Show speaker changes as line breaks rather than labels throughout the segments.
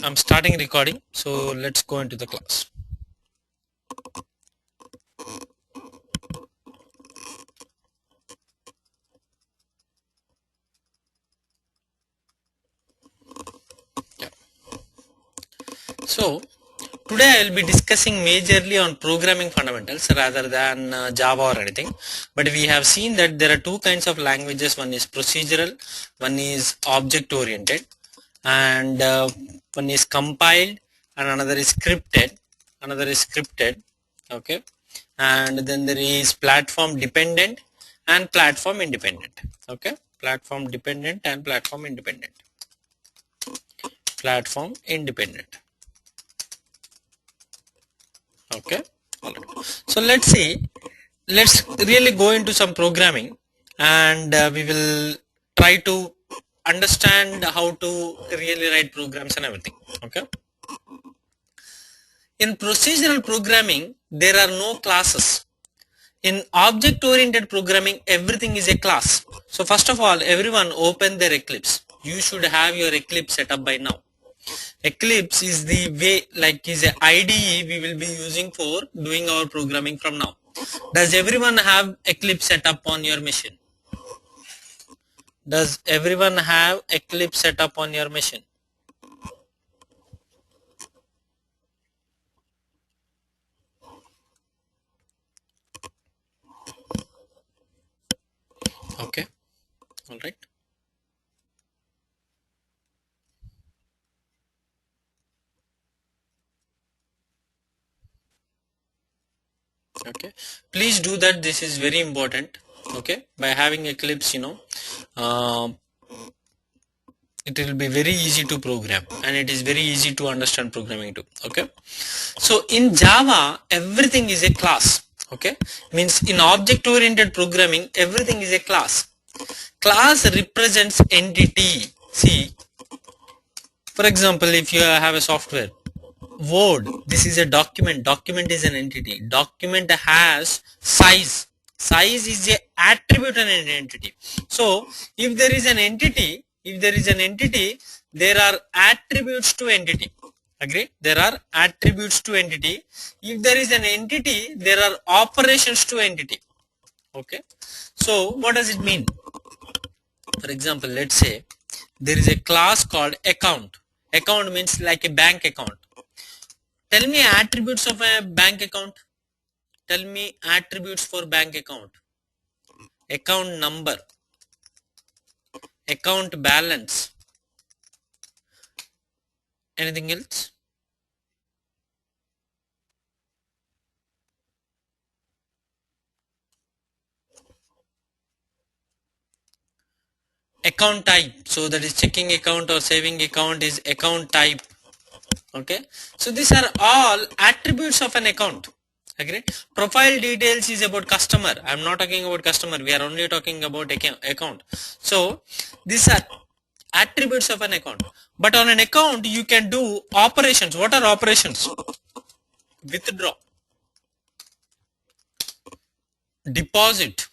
I'm starting recording, so let's go into the class. Yeah. So today I will be discussing majorly on programming fundamentals rather than Java or anything. But we have seen that there are two kinds of languages. One is procedural, one is object oriented, and one is compiled, and another is scripted. Another is scripted. Okay, and then there is platform dependent and platform independent. Okay, platform dependent and platform independent. Platform independent. Okay, all right. So let's really go into some programming, and we will try to understand how to really write programs and everything. Okay, in procedural programming there are no classes. In object oriented programming everything is a class. So first of all, everyone open their Eclipse. You should have your Eclipse set up by now. Eclipse is the way, like, is a IDE we will be using for doing our programming from now. Does everyone have Eclipse set up on your machine? Does everyone have Eclipse set up on your machine? Okay, all right. Okay, please do that. This is very important. Okay, by having Eclipse, um, it will be very easy to program, and it is very easy to understand programming too. Okay, so in Java everything is a class. Okay, means in object oriented programming everything is a class. Class represents entity. See, for example, if you have a software Word, this is a document. Document is an entity. Document has size. Size is a attribute and an entity. So if there is an entity, there are attributes to entity. Agree? There are attributes to entity. If there is an entity, there are operations to entity. Okay. So what does it mean? For example, let's say there is a class called account. Account means like a bank account. Tell me attributes of a bank account. Tell me attributes for bank account. Account number, account balance. Anything else? Account type. So that is checking account or saving account is account type. Okay. So these are all attributes of an account. Agree? Profile details is about customer. I am not talking about customer. We are only talking about account. So these are attributes of an account. But on an account you can do operations. What are operations? Withdraw, deposit,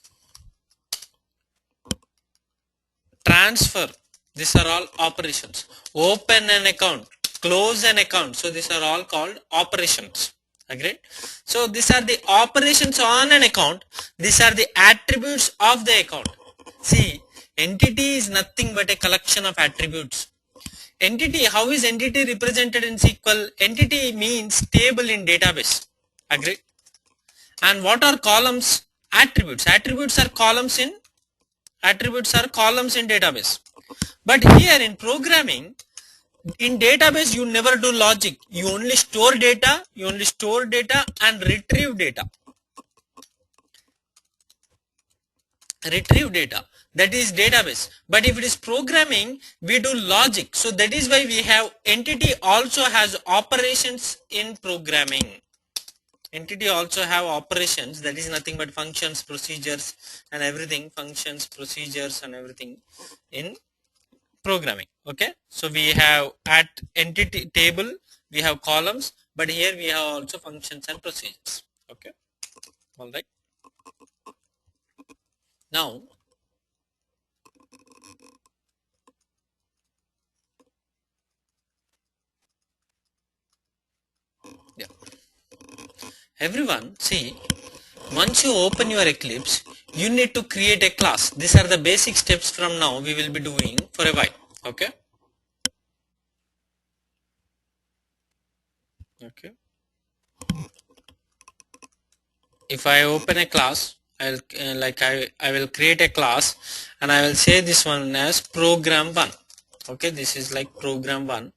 transfer. These are all operations. Open an account, close an account. So these are all called operations. Agreed? So these are the operations on an account. These are the attributes of the account. See, entity is nothing but a collection of attributes. Entity, how is entity represented in SQL? Entity means table in database. Agreed? And what are columns? Attributes. Attributes are columns in database. But here in programming, in database you never do logic. You only store data, and retrieve data. That is database. But if it is programming, we do logic. So that is why we have entity also has operations in programming. Entity also have operations, that is nothing but functions, procedures and everything. Functions, procedures and everything in programming. Okay, so we have at entity table, we have columns, but here we have also functions and procedures. Okay, all right. Now Yeah. Everyone, see, once you open your Eclipse, you need to create a class. These are the basic steps from now we will be doing for a while. Okay. Okay. If I open a class, I'll I will create a class and I will say this one as program 1. Okay, this is like program 1,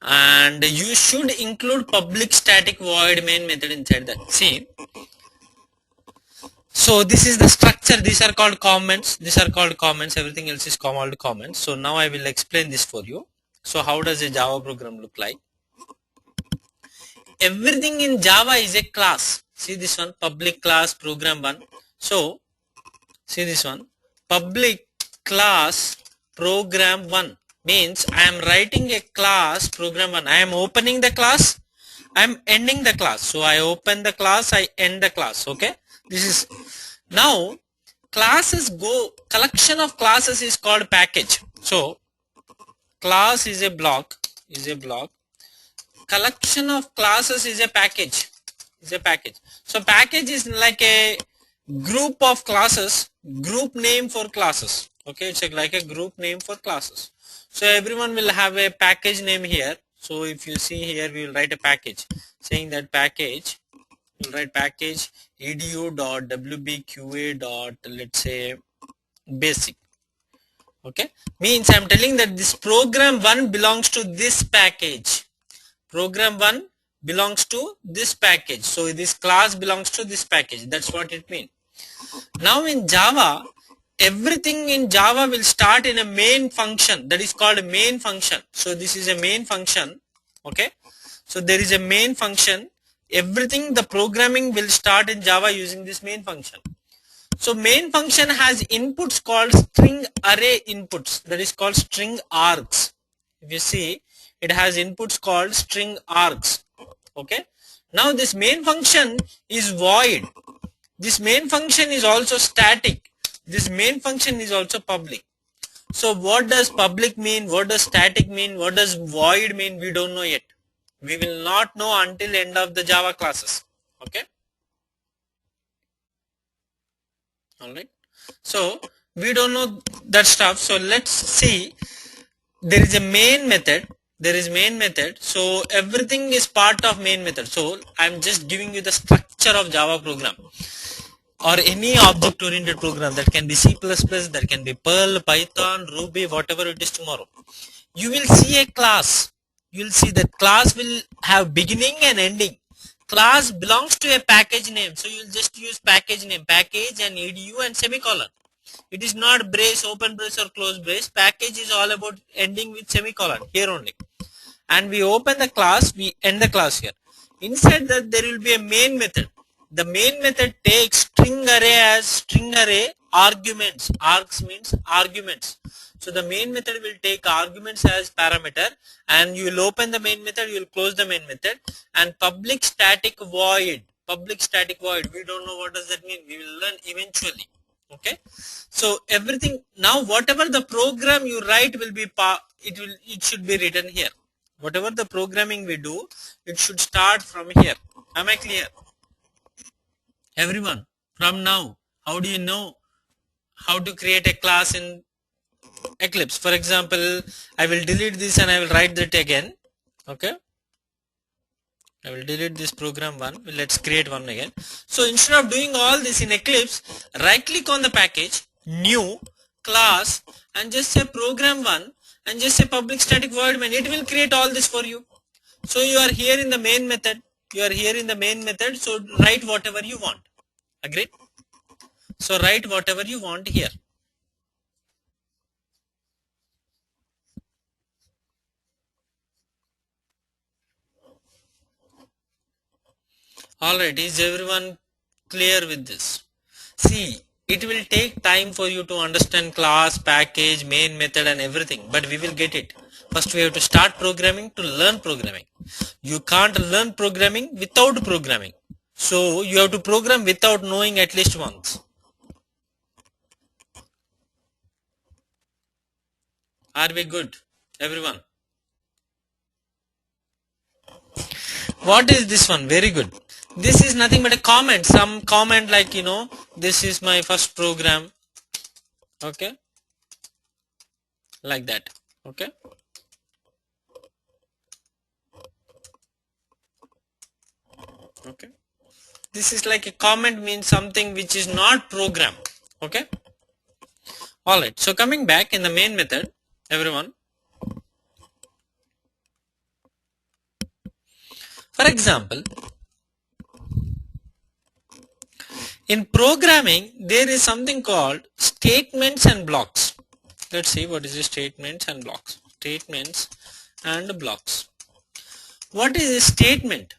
and you should include public static void main method inside that. See, so this is the structure. These are called comments. These are called comments. Everything else is called comments. So now I will explain this for you. So how does a Java program look like? Everything in Java is a class. See this one, public class program 1. So see this one, public class program 1 means I am writing a class program 1. I am opening the class, I am ending the class. So I open the class, I end the class. Okay, this is now classes go, collection of classes is called package. So class is a block, collection of classes is a package, so package is like a group of classes, group name for classes. Okay, it's like a group name for classes. So everyone will have a package name here. So if you see here, we will write a package saying that package, we'll write package edu.wbqa dot, let's say, basic. Okay, means I'm telling that this program 1 belongs to this package. Program 1 belongs to this package. So this class belongs to this package. That's what it means. Now in Java, everything in Java will start in a main function, that is called a main function. So this is a main function. Okay. So there is a main function. Everything, the programming will start in Java using this main function. So main function has inputs called string array inputs, that is called string args. If you see, it has inputs called string args. Okay. Now this main function is void. This main function is also static. This main function is also public. So what does public mean? What does static mean? What does void mean? We don't know yet. We will not know until end of the Java classes. Okay. Alright. So we don't know that stuff. So let's see. There is a main method. There is main method. So everything is part of main method. So I'm just giving you the structure of Java program or any object oriented program. That can be C++, that can be Perl, Python, Ruby, whatever it is tomorrow. You will see a class. You will see that class will have beginning and ending. Class belongs to a package name. So you will just use package name, package and edu and semicolon. It is not brace, open brace or close brace. Package is all about ending with semicolon here only. And we open the class, we end the class here. Inside that there will be a main method. The main method takes string array as string array arguments. Args means arguments. So the main method will take arguments as parameter, and you will open the main method, you will close the main method, and public static void. Public static void. We don't know what does that mean. We will learn eventually. Okay. So everything now, whatever the program you write will be it should be written here. Whatever the programming we do, it should start from here. Am I clear? Everyone, from now, how do you know how to create a class in Eclipse? For example, I will delete this and I will write that again. Okay. I will delete this program 1. Let's create one again. So instead of doing all this in Eclipse, right click on the package, new, class, and just say program 1 and just say public static void main. It will create all this for you. So you are here in the main method. You are here in the main method. So write whatever you want. Agreed? So write whatever you want here. Alright, is everyone clear with this? See, it will take time for you to understand class, package, main method and everything, but we will get it. First we have to start programming to learn programming. You can't learn programming without programming. So you have to program without knowing at least once. Are we good, everyone? What is this one? Very good. This is nothing but a comment, some comment like, this is my first program. Okay, like that. Okay, okay, this is like a comment, means something which is not program. Okay, alright. So coming back in the main method, everyone, for example, in programming there is something called statements and blocks. Let's see what is the statements and blocks. Statements and blocks. What is a statement?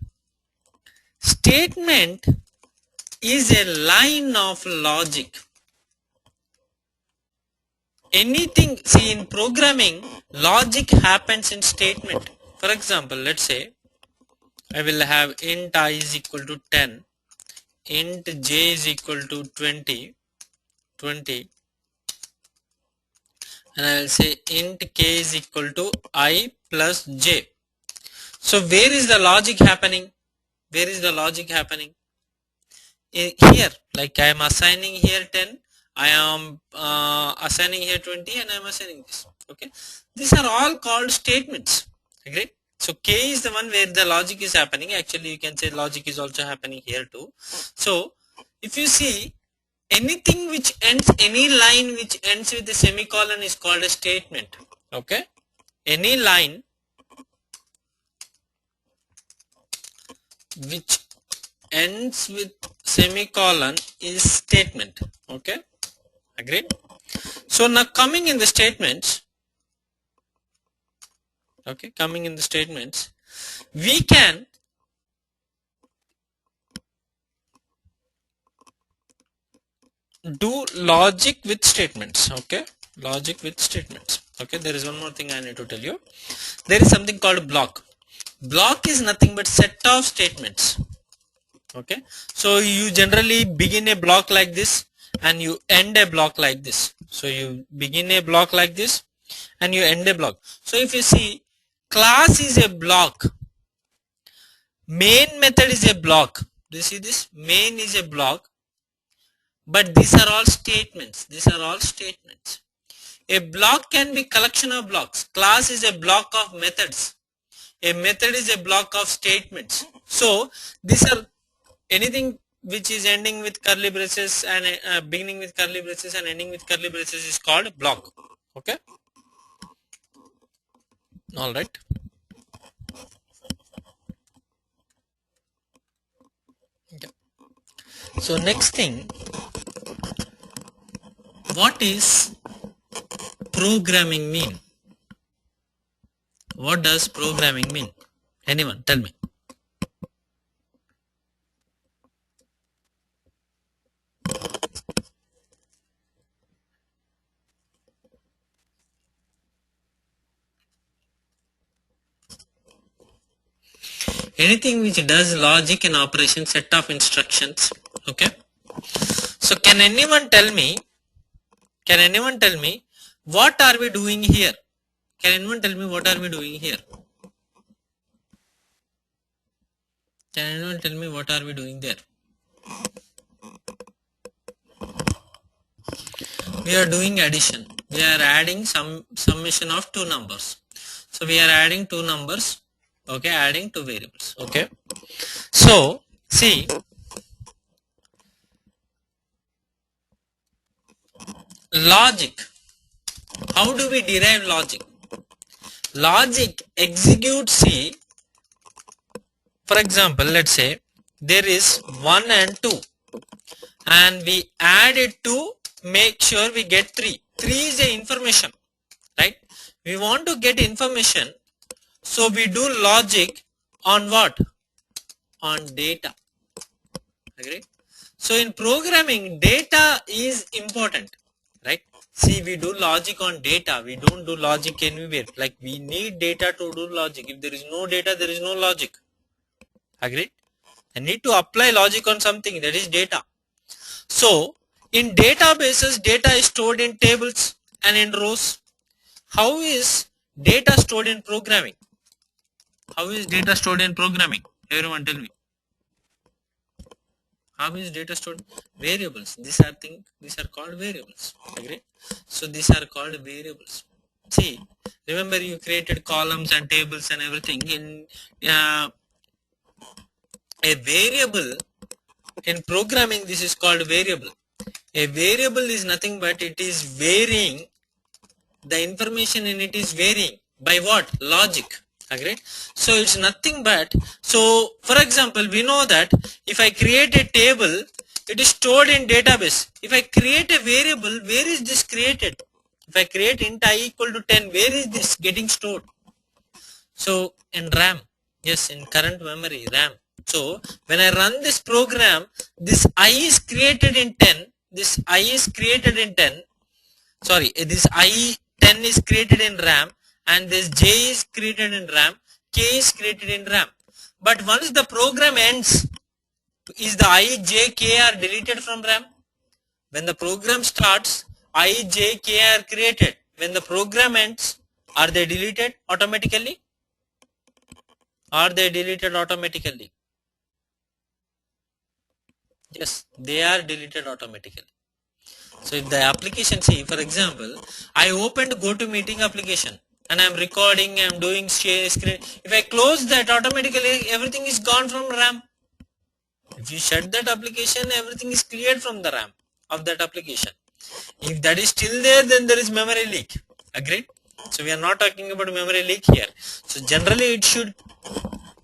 Statement is a line of logic. Anything, see, in programming, logic happens in statement. For example, let's say I will have int I is equal to 10, int j is equal to 20, and I will say int k is equal to I plus j. So where is the logic happening? Where is the logic happening? Here, like I am assigning here 10, I am assigning here 20, and I am assigning this. Okay, these are all called statements. Agreed? So k is the one where the logic is happening. Actually, you can say logic is also happening here too. So if you see, anything which ends, any line which ends with a semicolon is called a statement. Okay, any line which ends with semicolon is statement. Okay, agreed? So now coming in the statements, okay, coming in the statements, we can do logic with statements. Okay, logic with statements. Okay, there is one more thing I need to tell you. There is something called block. Block is nothing but set of statements. Okay, so you generally begin a block like this and you end a block like this. So you begin a block like this and you end a block. So if you see, class is a block, main method is a block. Do you see this? Main is a block, but these are all statements. These are all statements. A block can be collection of blocks. Class is a block of methods. A method is a block of statements. So these are anything which is ending with curly braces and beginning with curly braces and ending with curly braces is called block. Okay, all right. Yeah. So next thing, what is programming mean? What does programming mean? Anyone tell me? Anything which does logic and operation, set of instructions. Okay, so can anyone tell me what are we doing here? Can anyone tell me what are we doing here? Can anyone tell me what are we doing there? We are doing addition. We are adding some summation of two numbers. So we are adding two numbers. Okay, adding two variables. Okay, so see, logic. How do we derive logic? Logic executes, see, for example, let's say there is 1 and 2 and we add it to make sure we get 3. 3 is a information, right? We want to get information, so we do logic on what? On data. Agree? So in programming, data is important, right? See, we do logic on data. We don't do logic anywhere. Like, we need data to do logic. If there is no data, there is no logic. Agreed? I need to apply logic on something, that is data. So in databases, data is stored in tables and in rows. How is data stored in programming? How is data stored in programming? Everyone tell me. How is data stored? Variables. These are called variables. Agree? So these are called variables. See, remember you created columns and tables and everything in a variable. In programming, this is called variable. A variable is nothing but it is varying. The information in it is varying by what? Logic. Agreed? So it's nothing but, so for example, we know that if I create a table, it is stored in database. If I create a variable, where is this created? If I create int I equal to 10, where is this getting stored? So in RAM, yes, in current memory, RAM. So when I run this program, this I is created in 10, this I is created in 10, sorry, this I10 is created in RAM, and this J is created in RAM, K is created in RAM. But once the program ends, is the I, J, K are deleted from RAM? When the program starts, I, J, K are created. When the program ends, are they deleted automatically? Are they deleted automatically? Yes, they are deleted automatically. So if the application, see for example, I opened GoToMeeting application and I'm recording, I'm doing share screen. If I close that, automatically everything is gone from RAM. If you shut that application, everything is cleared from the RAM of that application. If that is still there, then there is memory leak. Agreed? So we are not talking about memory leak here. So generally it should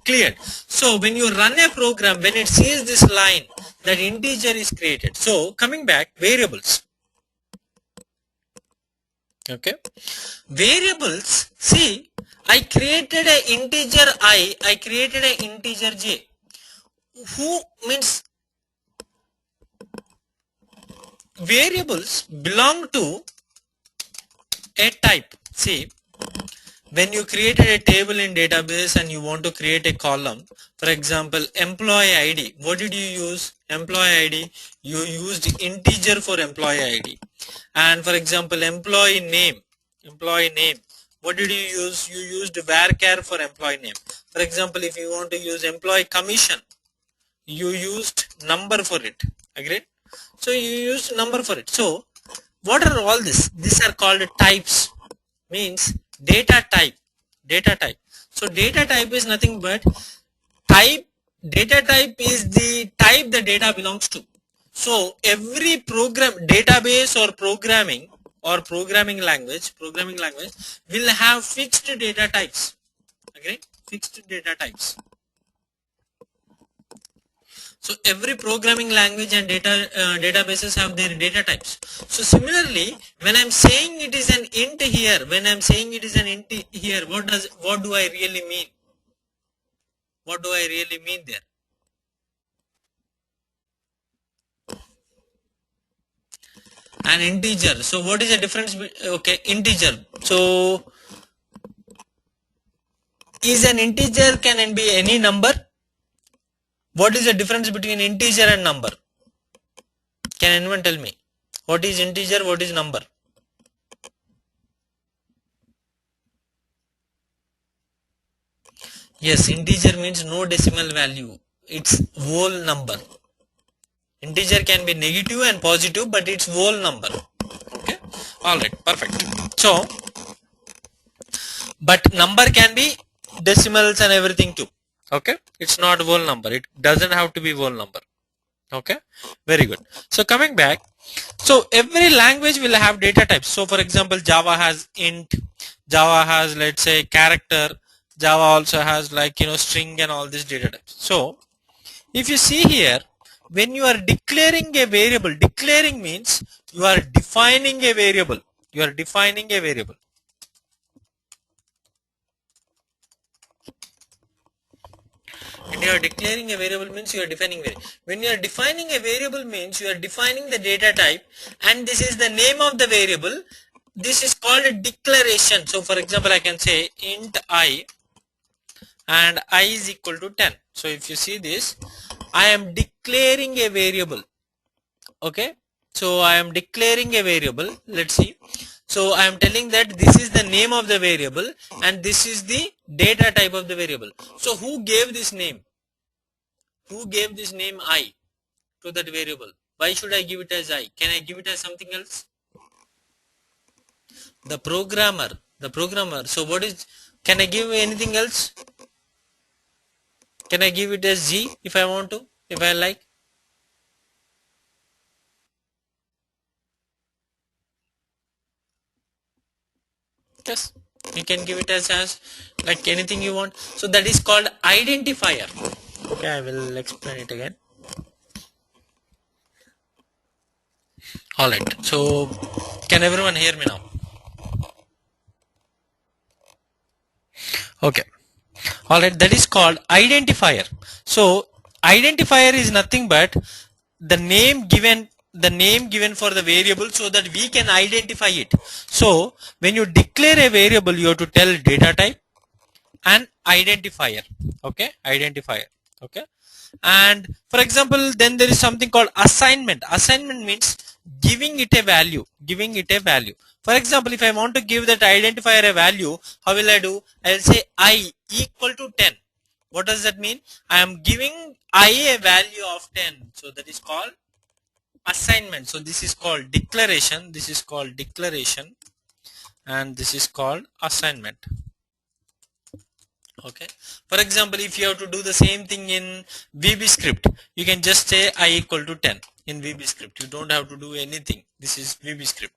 cleared. So when you run a program, when it sees this line, that integer is created. So coming back, variables. Okay, variables. See, I created an integer I created an integer j. Who means variables belong to a type. See, when you created a table in database and you want to create a column, for example, employee ID, what did you use? Employee ID, you used integer for employee ID. And for example, employee name, what did you use? You used varchar for employee name. For example, if you want to use employee commission, you used number for it. Agreed? So you used number for it. So what are all this? These are called types. Means data type. So data type is nothing but type. Data type is the type the data belongs to. So every program, database or programming language will have fixed data types. Okay, fixed data types. So every programming language and databases have their data types. So similarly, when I'm saying it is an int here, what do I really mean? What do I really mean there? An integer. So what is the difference? Okay, integer. So is an integer can be any number? What is the difference between integer and number? Can anyone tell me? What is integer? What is number? Yes, integer means no decimal value. It's whole number. Integer can be negative and positive, but it's whole number. Okay. Alright, perfect. So, but number can be decimals and everything too. Okay. It's not whole number. It doesn't have to be whole number. Okay. Very good. So coming back. So every language will have data types. So for example, Java has int, Java has let's say character, Java also has like string and all these data types. So if you see here, when you are declaring a variable, declaring means you are defining a variable. When you are declaring a variable means you are defining variable. When you are defining a variable means you are defining the data type, and this is the name of the variable. This is called a declaration. So for example, I can say int I and I is equal to 10. So if you see this, I am declaring a variable. Okay. So I am declaring a variable. Let's see. So I am telling that this is the name of the variable and this is the data type of the variable. So who gave this name? Who gave this name I to that variable? Why should I give it as I? Can I give it as something else? The programmer. The programmer. So what is, can I give anything else? Can I give it as G if I want to? If I like? Yes. You can give it as like anything you want. So that is called identifier. Okay, I will explain it again. Alright. So can everyone hear me now? Okay. Alright, that is called identifier. So identifier is nothing but the name given for the variable so that we can identify it. So when you declare a variable, you have to tell data type and identifier. Okay, identifier. Okay, and for example, then there is something called assignment. Assignment means giving it a value. Giving it a value. For example, if I want to give that identifier a value, how will I do? I will say I equal to 10. What does that mean? I am giving I a value of 10. So that is called assignment. So this is called declaration. This is called declaration, and this is called assignment. Okay, for example, if you have to do the same thing in VB script, you can just say I equal to 10 in VB script. You don't have to do anything. This is VB script.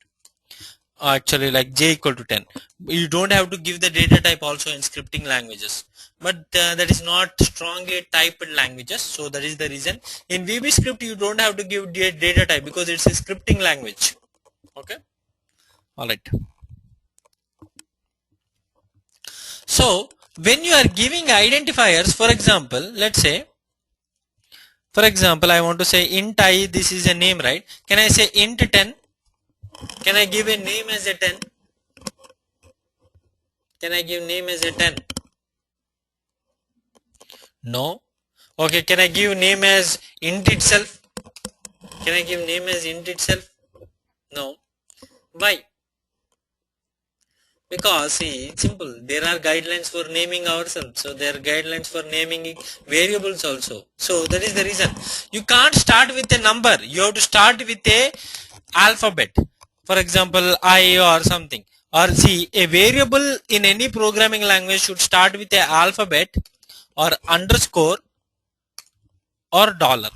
Actually, like J equal to 10. You don't have to give the data type also in scripting languages, but that is not strongly typed languages. So that is the reason in VB script you don't have to give data type because it's a scripting language. Okay, all right. So when you are giving identifiers, for example, let's say, for example, I want to say int I, this is a name, right? Can I say int 10? Can I give a name as a 10? Can I give name as a 10? No. Okay, can I give name as int itself? Can I give name as int itself? No. Why? Because see, it's simple. There are guidelines for naming ourselves. So there are guidelines for naming variables also. So that is the reason. You can't start with a number. You have to start with a alphabet. For example, I or something. Or see, a variable in any programming language should start with a alphabet or underscore or dollar.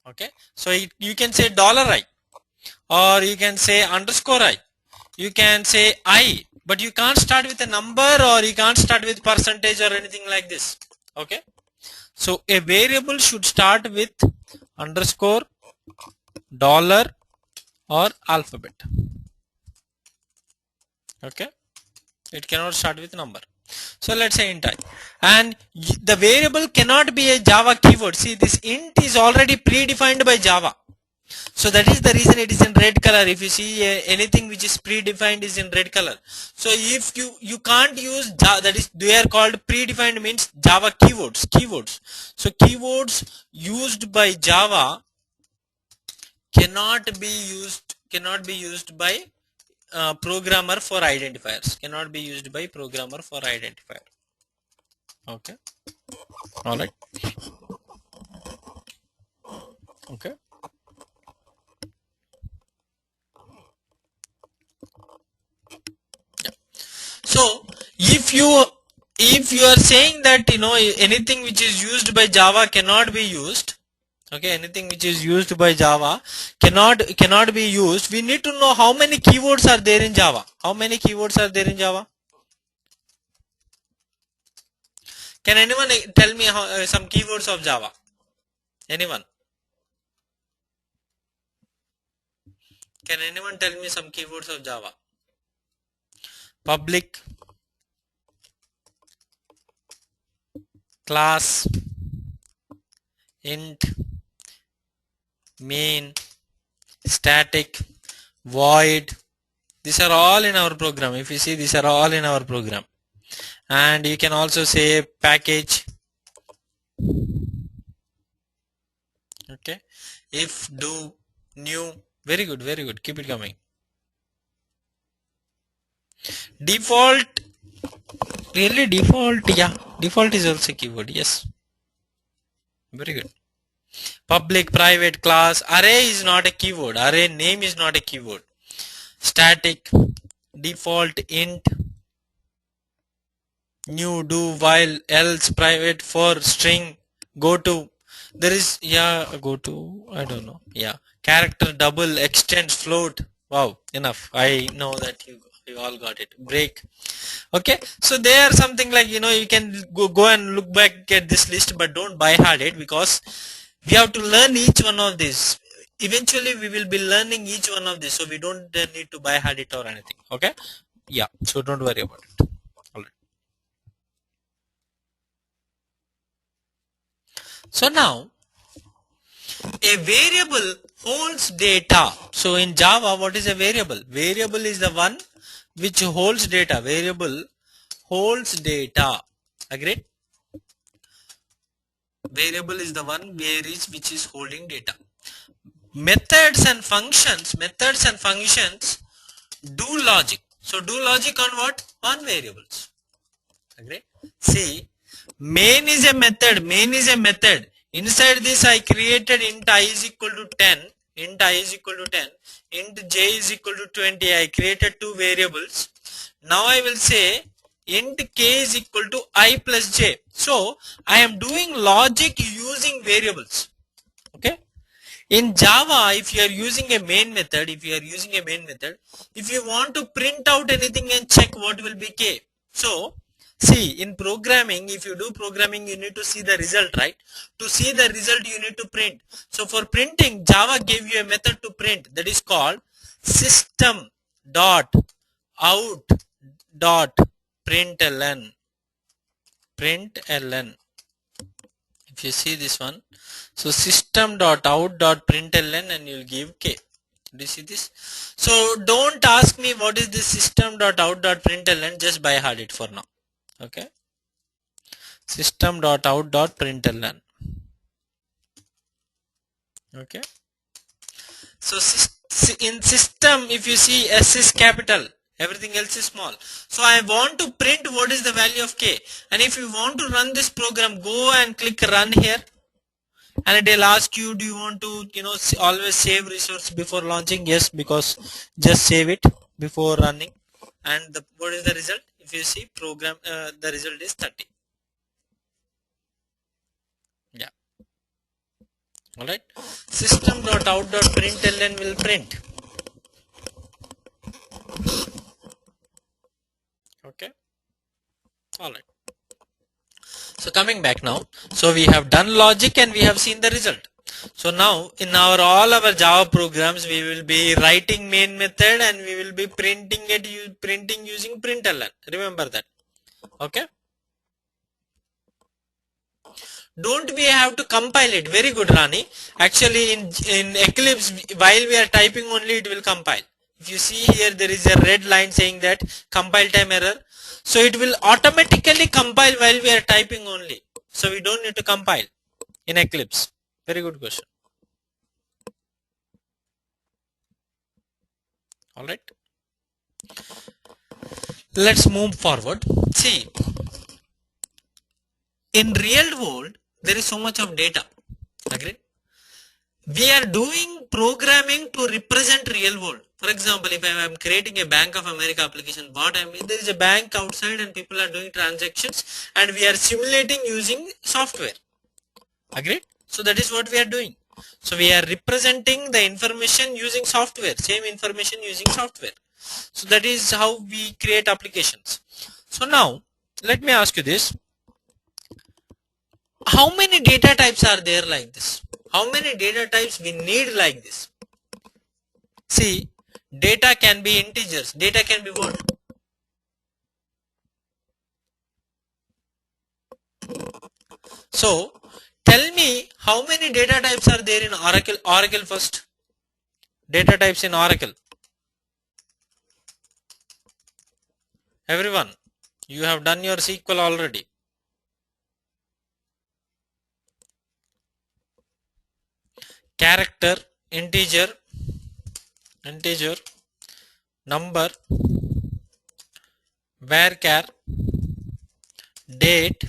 Okay. So you can say dollar I, or you can say underscore I. You can say I, but you can't start with a number, or you can't start with percentage or anything like this. Okay, so a variable should start with underscore, dollar, or alphabet. Okay, it cannot start with number. So let's say int I, and the variable cannot be a Java keyword. See, this int is already predefined by Java. So that is the reason it is in red color. If you see anything which is predefined is in red color. So if you can't use Java, that is, they are called predefined, means Java keywords. So keywords used by Java cannot be used by programmer for identifiers. Cannot be used by programmer for identifier. Okay, all right. Okay. So if you are saying that anything which is used by Java cannot be used, okay, anything which is used by Java cannot be used, we need to know how many keywords are there in Java. How many keywords are there in Java? Can anyone tell me some keywords of Java? Anyone? Can anyone tell me some keywords of Java? Public, class, int, main, static, void. These are all in our program. If you see, these are all in our program. And you can also say package. Okay, if, do, new. Very good, keep it coming. Default, really default, yeah, default is also keyword. Yes, Very good. Public, private, class. Array is not a keyword. Array name is not a keyword. Static, default, int, new, do, while, else, private, for, string, go to. There is, yeah, go to, I don't know. Yeah. Character, double, extend, float. Wow, enough. I know that you all got it. Break. Okay, so there are something like, you can go and look back at this list, but don't buy hard it, because we have to learn each one of these. Eventually we will be learning each one of this, so we don't need to buy hard it or anything. Okay, yeah, so don't worry about it. All right. So now a variable holds data. So in Java, what is a variable? Variable is the one which holds data. Variable holds data. Agreed? Variable is the one which is holding data. Methods and functions do logic. So do logic on what? On variables. Agree? See, main is a method. Inside this I created int I is equal to 10, int I is equal to 10, int j is equal to 20. I created two variables. Now I will say int k is equal to I plus j. So I am doing logic using variables. Okay, in Java, if you are using a main method, if you want to print out anything and check what will be k. So see, in programming, if you do programming, you need to see the result, right? To see the result, you need to print. So for printing, Java gave you a method to print, that is called system dot out dot println. If you see this one, so system.out.println, and you'll give k. Do you see this? So don't ask me what is this system.out.println, just by heart it for now. Okay, system.out.println. Okay, so in system, if you see, s is capital, everything else is small. So I want to print what is the value of k, and if you want to run this program, go and click run here, and it will ask you, do you want to always save resource before launching? Yes, because just save it before running. And what is the result? If you see program, the result is 30. Yeah, all right. System.out.println will print. Okay, all right. So coming back now, so we have done logic and we have seen the result. So now in all our Java programs, we will be writing main method and we will be printing using println. Remember that. Okay, don't we have to compile it? Very good, Rani. Actually in Eclipse, while we are typing only, it will compile. If you see here, there is a red line saying that compile time error. So it will automatically compile while we are typing only. So we don't need to compile in Eclipse. Very good question. All right, let's move forward. See, in real world, there is so much of data. Agreed? We are doing programming to represent real world. For example, if I am creating a Bank of America application, what I mean, there is a bank outside and people are doing transactions, and we are simulating using software. Agreed? So that is what we are doing. So we are representing the information using software, same information using software. So that is how we create applications. So now let me ask you this: how many data types are there like this? How many data types we need like this? See, data can be integers. Data can be what? So tell me, how many data types are there in Oracle? Oracle first. Data types in Oracle. Everyone, you have done your SQL already. Character, integer, number, varchar, date,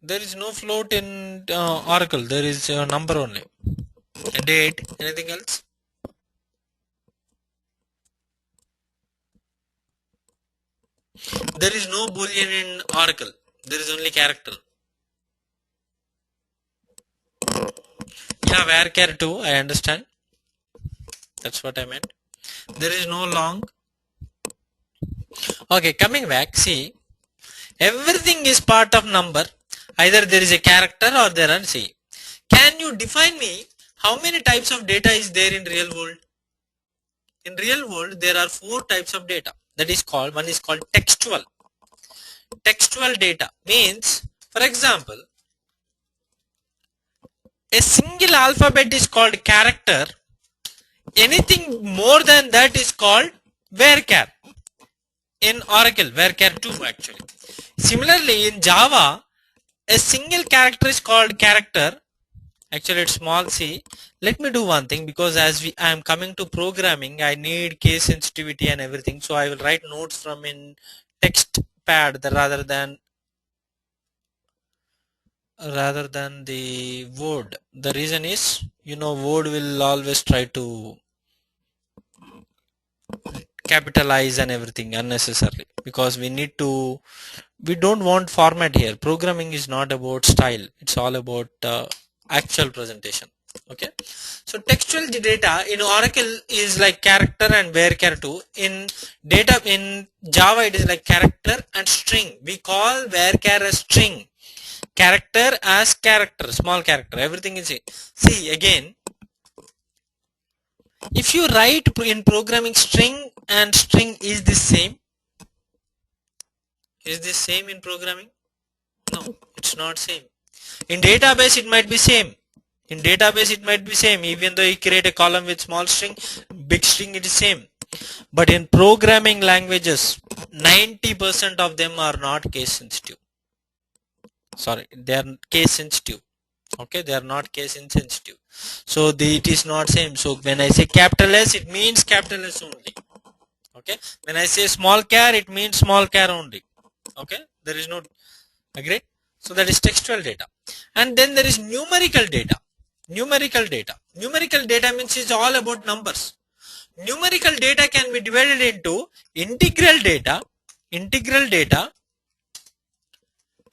There is no float in Oracle. There is a number only. A date. Anything else? There is no boolean in Oracle. There is only character. Yeah, varchar 2. I understand. That's what I meant. There is no long. Okay, coming back. See, everything is part of number. Either there is a character or there are. See, can you define me how many types of data is there in real world? In real world, there are 4 types of data. That is called, one is called textual. Textual data means, for example, a single alphabet is called character. Anything more than that is called varchar. In Oracle, varchar 2 actually. Similarly, in Java, a single character is called character. Actually, it's small c. Let me do one thing, because as I am coming to programming, I need case sensitivity and everything. So I will write notes from in text pad rather than the Word. The reason is, Word will always try to capitalize and everything unnecessarily, because we don't want format here. Programming is not about style, it's all about actual presentation. Okay, so textual data in Oracle is like character and varchar 2. In Java it is like character and string. We call varchar as string, character as character, small character, everything is it. See again, if you write in programming string and string, is this same? Is this same in programming? No, it's not same. In database it might be same. In database it might be same, even though you create a column with small string, big string, it is same. But in programming languages, 90% of them are not case sensitive. Sorry, they are case sensitive. Okay, they are not case insensitive. So it is not same. So when I say capital S, it means capital S only. Okay, when I say small char, it means small char only. Okay, there is no, agreed. So that is textual data. And then there is numerical data. Numerical data means it's all about numbers. Numerical data can be divided into integral data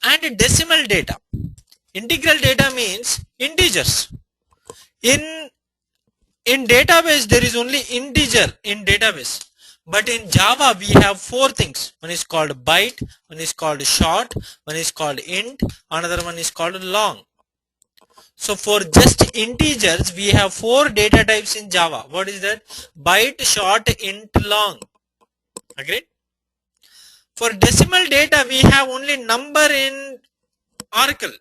and decimal data. Integral data means integers. In database there is only integer in database, but in Java we have 4 things. One is called byte, one is called short, one is called int, another one is called long. So for just integers we have 4 data types in Java. What is that? Byte, short, int, long. Agreed? For decimal data we have only number in Oracle,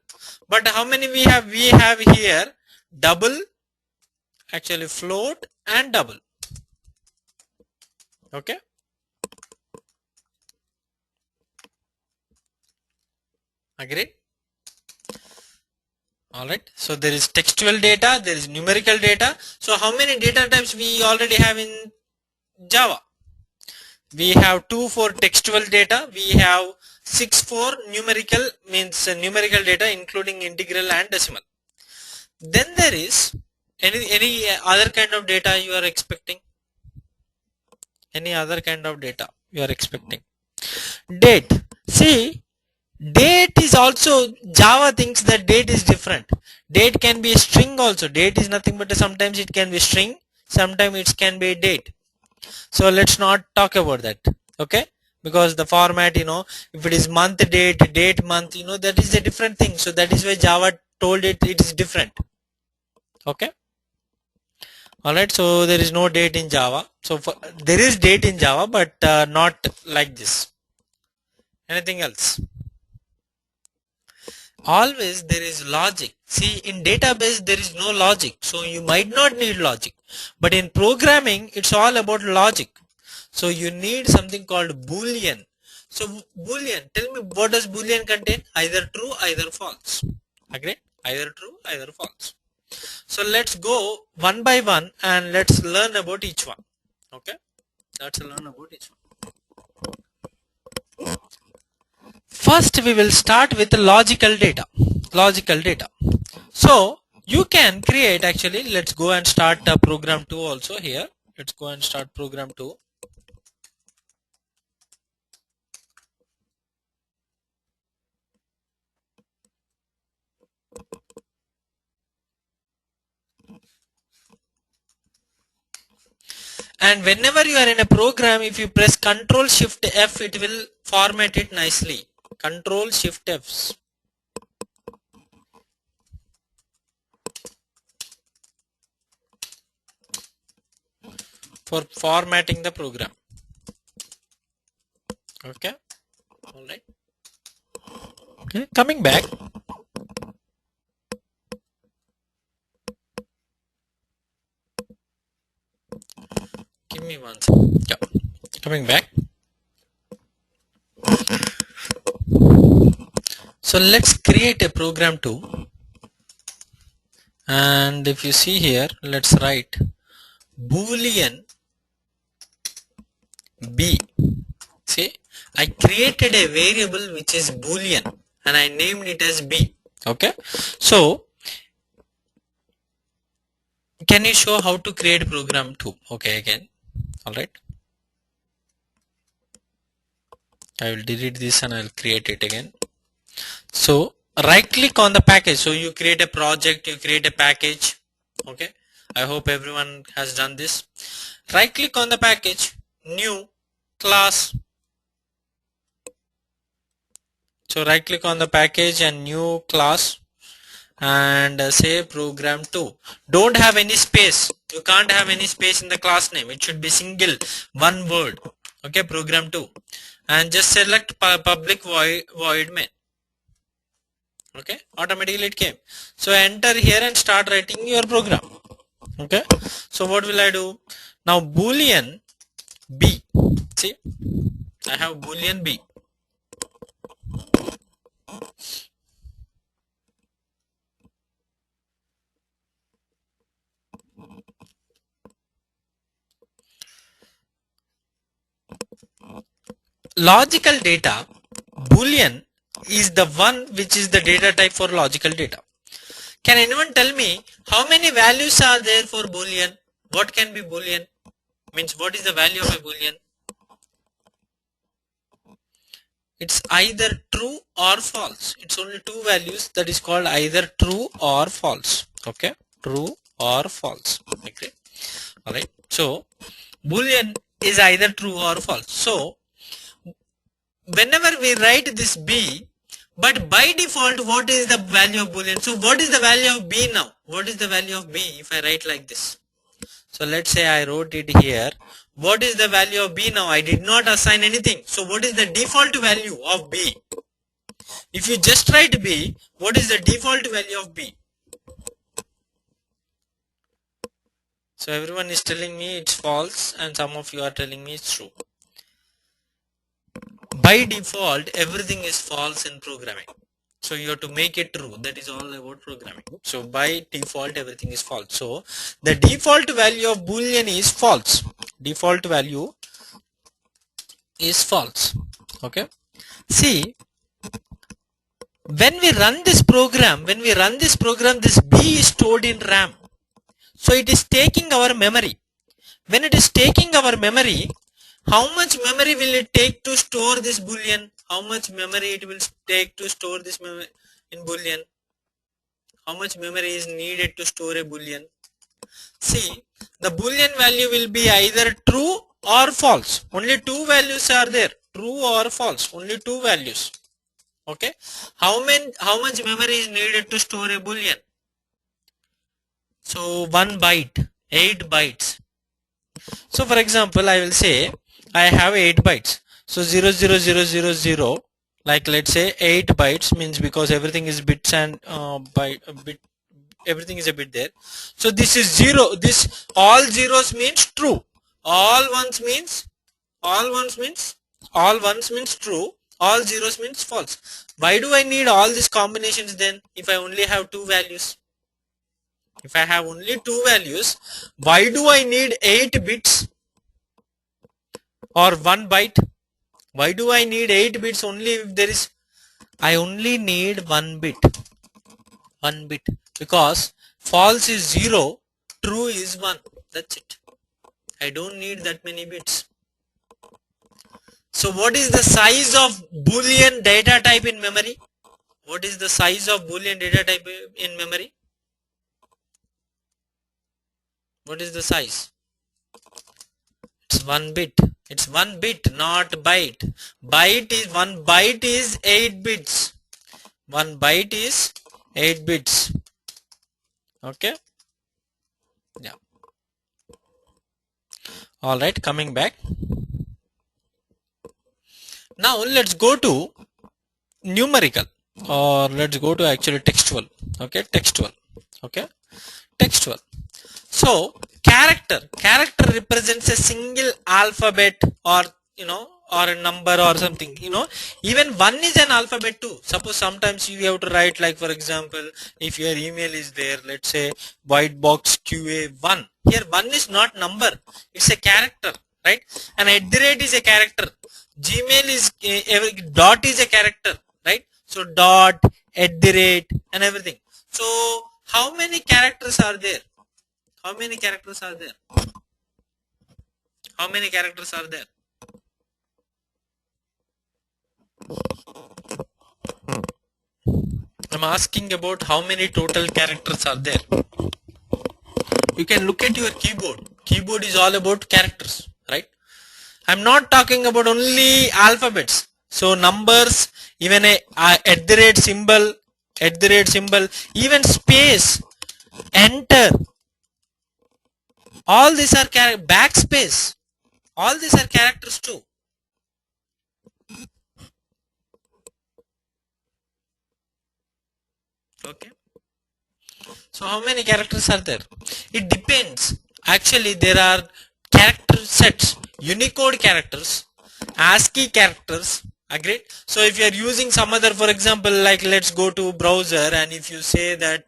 but how many we have? We have here double, actually float and double. Okay, agreed? Alright, so there is textual data, there is numerical data. So how many data types we already have in Java? We have 2 for textual data, we have 6 for numerical, means numerical data including integral and decimal. Then there is any other kind of data you are expecting? Any other kind of data you are expecting? Date. See, date is also, Java thinks that date is different. Date can be a string also. Date is nothing but sometimes it can be string, sometimes it can be date. So let's not talk about that. Okay, because the format, if it is month date month, that is a different thing. So that is why Java told it is different. Okay, alright, so there is no date in Java. So there is date in Java, but not like this. Anything else? Always there is logic. See, in database there is no logic, so you might not need logic, but in programming it's all about logic. So you need something called boolean. So boolean, tell me, what does boolean contain? Either true, either false. Agree? Either true, either false. So let's go one by one and let's learn about each one. Okay, let's learn about each one. First we will start with logical data. logical data. So you can create, actually let's go and start program 2 also here. Let's go and start program 2. And whenever you are in a program, if you press Ctrl Shift F, it will format it nicely. Ctrl Shift F for formatting the program. Okay, all right. Okay, coming back. Give me one second. Yeah. Coming back. So let's create a program 2. And if you see here, let's write boolean b. See, I created a variable which is boolean and I named it as b. Okay, so can you show how to create program 2? Okay, again, all right. I will delete this and I will create it again. So right click on the package. So you create a project, you create a package. Okay, I hope everyone has done this. Right click on the package, new class. So right click on the package and new class and say program 2. Don't have any space. You can't have any space in the class name. It should be single, one word. Okay, program 2. And just select public void main. Okay, automatically it came. So enter here and start writing your program. Okay, so what will I do now? Boolean b. See, I have boolean b. Logical data, boolean is the one which is the data type for logical data. Can anyone tell me how many values are there for boolean? What can be boolean? Means what is the value of a boolean? It's either true or false. It's only two values, that is called either true or false. Okay, true or false. Okay, all right. So boolean is either true or false. So whenever we write this b, but by default what is the value of boolean? So what is the value of b now? What is the value of b if I write like this? So let's say I wrote it here. What is the value of b now? I did not assign anything. So what is the default value of b? If you just write b, what is the default value of b? So everyone is telling me it's false and some of you are telling me it's true. By default everything is false in programming. So you have to make it true. That is all about programming. So by default everything is false. So the default value of boolean is false. Default value is false. Okay. See, when we run this program, this b is stored in RAM. So it is taking our memory. When it is taking our memory, how much memory will it take to store this boolean? How much memory it will take to store this in boolean? How much memory is needed to store a boolean? See, the boolean value will be either true or false. Only two values are there, true or false. Only two values. Okay. How much memory is needed to store a boolean? So 1 byte, 8 bytes. So for example, I will say I have 8 bytes. So 00000, like let's say 8 bytes means, because everything is bits and bit, everything is a bit there. So this is 0. This all zeros means true. All ones means true. All zeros means false. Why do I need all these combinations then if I only have two values? If I have only two values, why do I need 8 bits or 1 byte? Why do I need 8 bits only if there is, I only need 1 bit. 1 bit, because false is 0, true is 1. That's it. I don't need that many bits. So what is the size of boolean data type in memory? What is the size of boolean data type in memory? What is the size? It's 1 bit. It's 1 bit, not byte. Byte is 1 byte is 8 bits. 1 byte is 8 bits. Okay. Yeah. All right. Coming back. Now let's go to numerical, or let's go to actually textual. Okay. Textual. Okay. Textual. So character represents a single alphabet, or or a number or something. Even one is an alphabet too. Suppose sometimes you have to write, like for example, if your email is there, let's say white box QA1. Here one is not number, it's a character, right? And at the rate is a character. Gmail is dot is a character, right? So dot, at the rate, and everything. So how many characters are there? How many characters are there? How many characters are there? I'm asking about how many total characters are there. You can look at your keyboard. Keyboard is all about characters, right? I'm not talking about only alphabets. So numbers, even a at the rate symbol, even space, enter. All these are backspace. All these are characters too. Okay. So how many characters are there? It depends. Actually, there are character sets, Unicode characters, ASCII characters. Agreed? So if you are using some other, for example, like let's go to browser, and if you say that,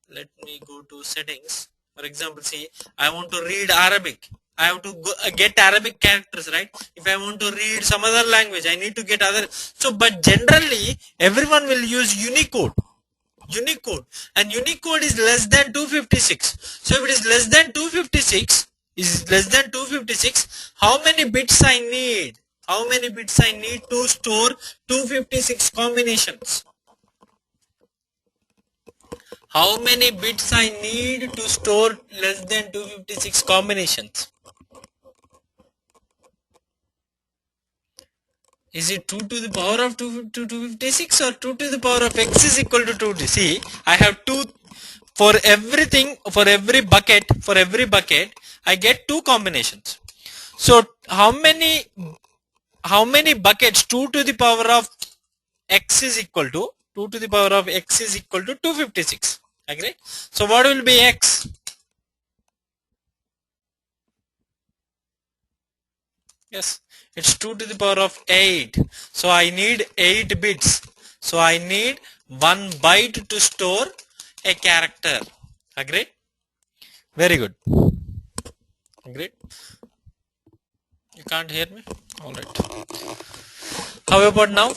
let me go to settings. For example, see, I want to read Arabic. I have to get Arabic characters, right? If I want to read some other language, I need to get other. So, but generally, everyone will use Unicode. And Unicode is less than 256. So if it is less than 256, how many bits I need? How many bits I need to store 256 combinations? How many bits I need to store less than 256 combinations? Is it 2 to the power of 256 or 2 to the power of x is equal to 2? See, I have 2 for everything, for every bucket, I get 2 combinations. So how many buckets 2 to the power of x is equal to 256? Agree? So what will be x? Yes, it's 2 to the power of 8. So I need 8 bits. So I need 1 byte to store a character. Agreed? Very good. Agreed? You can't hear me? Alright. How about now?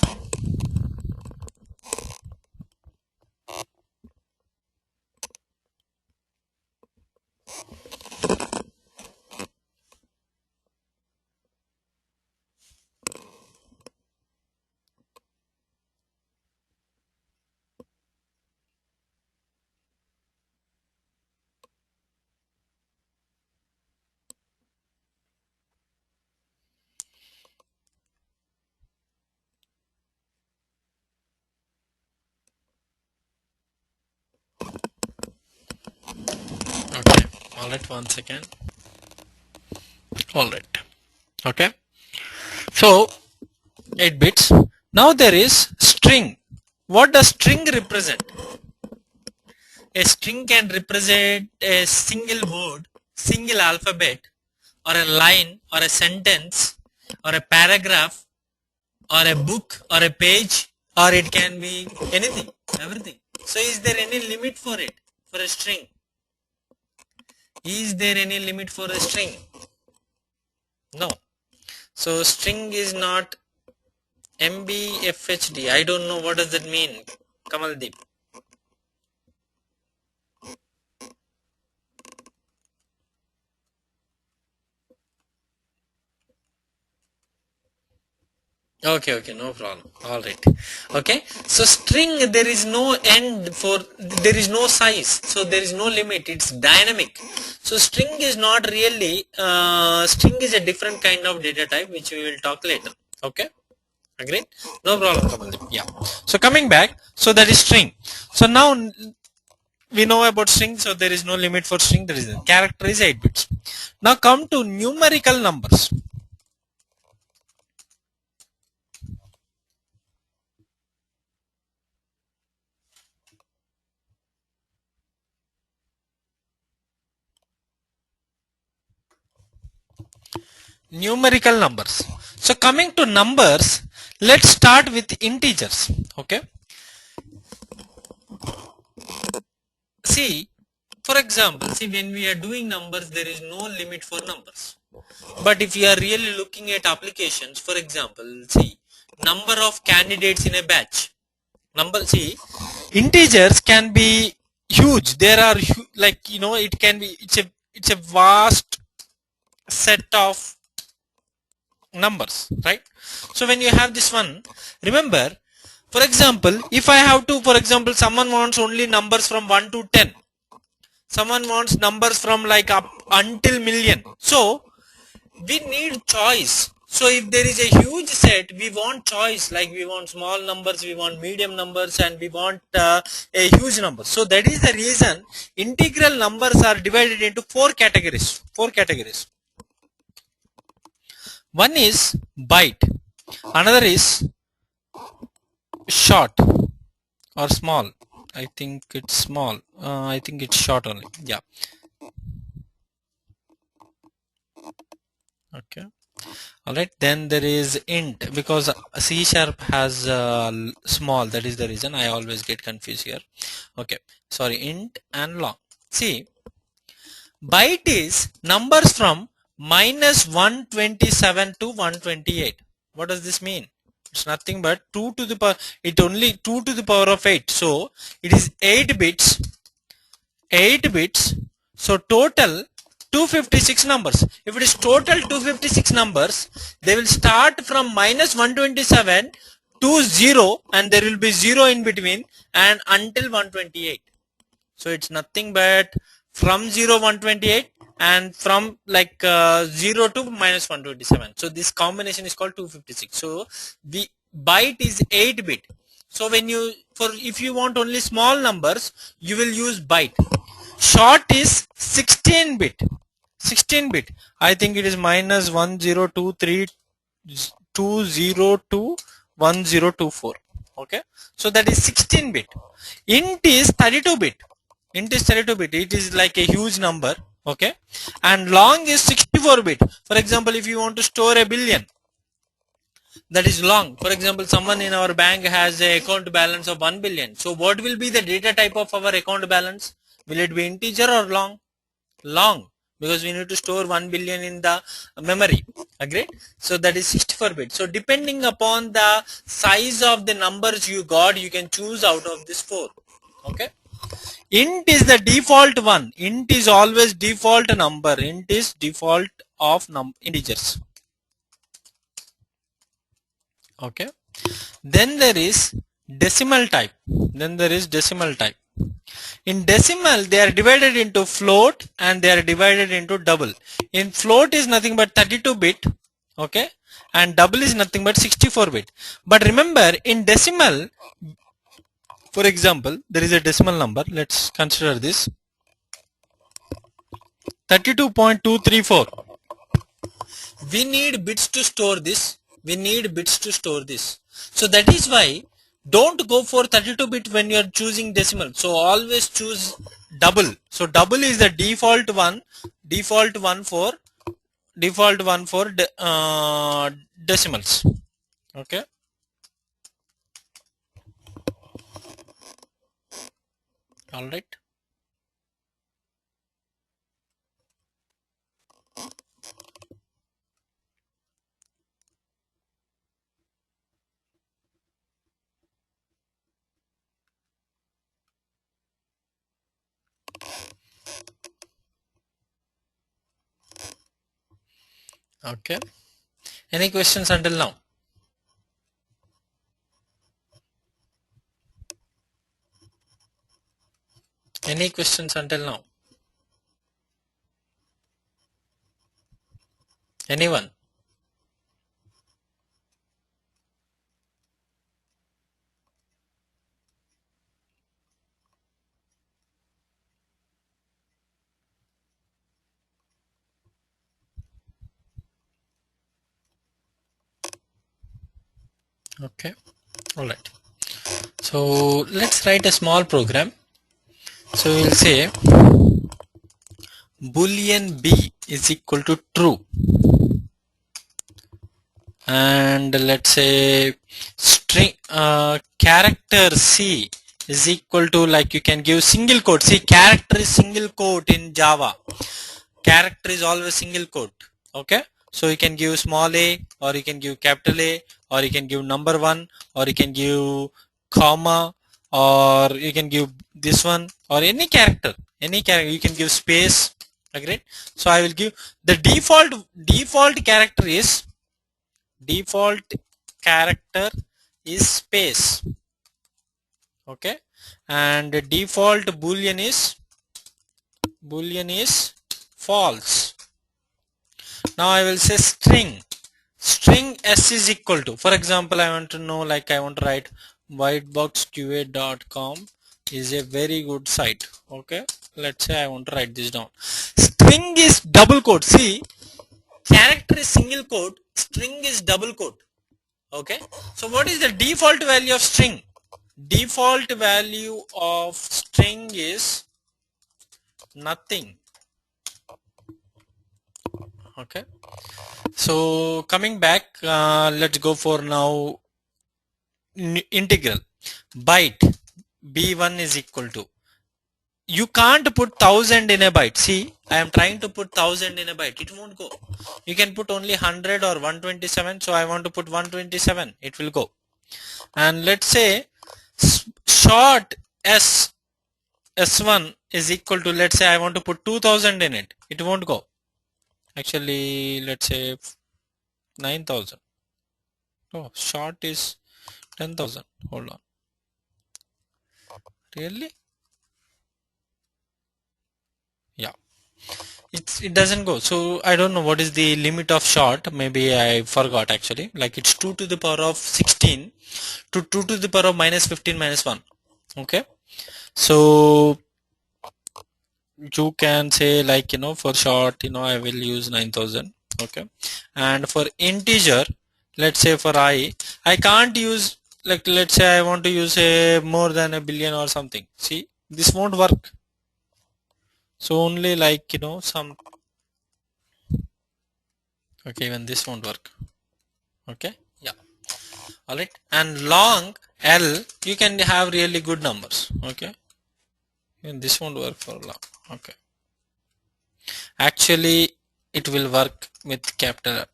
Okay. Alright, 1 second. Alright. Okay. So 8 bits. Now there is string. What does string represent? A string can represent a single word, single alphabet, or a line, or a sentence, or a paragraph, or a book, or a page, or it can be anything, everything. So is there any limit for it, for a string? Is there any limit for a string? No. So string is not MBFHD. I don't know what does that mean, Kamaldeep. Okay, okay, no problem. All right. Okay. So string, there is no end for, there is no size. So there is no limit. It's dynamic. So string is not really, string is a different kind of data type which we will talk later. Okay. Agreed? No problem, Kamaldeep. Yeah. So coming back, so that is string. So now we know about string. So there is no limit for string. There is a character is 8 bits. Now come to numerical numbers. Numerical numbers. So coming to numbers, let's start with integers. Okay, see, for example, see, when we are doing numbers, there is no limit for numbers. But if you are really looking at applications, for example, see, number of candidates in a batch, number, see, integers can be huge. There are like, you know, it can be, it's a vast set of numbers, right? So when you have this one, remember, for example, if I have to, for example, someone wants only numbers from 1 to 10, someone wants numbers from like up until million, so we need choice. So if there is a huge set, we want choice, like we want small numbers, we want medium numbers, and we want a huge number. So that is the reason integral numbers are divided into four categories. One is byte, another is short or small. I think it's small. I think it's short only. Yeah. Okay. All right. Then there is int, because C sharp has small. That is the reason I always get confused here. Okay. Sorry. Int and long. See, byte is numbers from minus 127 to 128. What does this mean? It's nothing but 2 to the power. It only 2 to the power of 8. So it is 8 bits, 8 bits. So total 256 numbers. If it is total 256 numbers, they will start from minus 127 to 0, and there will be 0 in between, and until 128. So it's nothing but from 0 128, and from like 0 to minus 127. So this combination is called 256. So the byte is 8 bit. So when you, for if you want only small numbers, you will use byte. Short is 16 bit. 16 bit. I think it is minus 10232021 okay, so that is 16 bit. Int is 32 bit. Int is 32 bit. It is like a huge number. Okay, and long is 64 bit. For example, if you want to store a billion, that is long. For example, someone in our bank has a account balance of 1 billion. So what will be the data type of our account balance? Will it be integer or long? Long, because we need to store 1 billion in the memory. Agreed? So that is 64 bit. So depending upon the size of the numbers you got, you can choose out of this 4. Okay, int is the default one. Int is always default number. Int is default of integers. Okay, then there is decimal type. In decimal, they are divided into float and they are divided into double. In float is nothing but 32 bit, okay, and double is nothing but 64 bit. But remember, in decimal, for example, there is a decimal number. Let's consider this 32.234. We need bits to store this. So that is why don't go for 32 bit when you are choosing decimal. So always choose double. So double is the default one for decimals. Okay, all right. Okay, any questions until now? Any questions until now? Anyone? Okay, all right. So let's write a small program. So we'll say boolean b is equal to true, and let's say string character c is equal to, like, you can give single quote. See, character is single quote in Java. Character is always single quote. Okay, so you can give small a, or you can give capital A, or you can give number one, or you can give comma, or you can give this one, or any character, you can give space. Agreed? So I will give the default character is space. Okay, and the default boolean is false. Now I will say string s is equal to, for example, I want to know, like, I want to write whiteboxqa.com is a very good site. Okay, let's say I want to write this down. String is double quote. See, character is single quote, string is double quote. Okay, so what is the default value of string? Default value of string is nothing. Okay, so coming back, let's go for now integral. Byte b1 is equal to, you can't put 1000 in a byte. See, I am trying to put 1000 in a byte, it won't go. You can put only 100 or 127, so I want to put 127, it will go. And let's say short s1 is equal to, let's say I want to put 2000 in it, it won't go. Actually, let's say 9000. Oh, short is 10,000. Hold on. Really? Yeah. It doesn't go. So I don't know what is the limit of short. Maybe I forgot actually. Like, it's 2 to the power of 16 to 2 to the power of minus 15 minus 1. Okay. So you can say, like, for short, I will use 9000. Okay. And for integer, let's say for I can't use, like, let's say I want to use a more than a billion or something. See, this won't work. So only, like, some. Okay, even this won't work. Okay, yeah, all right. And long L, you can have really good numbers. Okay, even this won't work for long. Okay, actually it will work with capital L.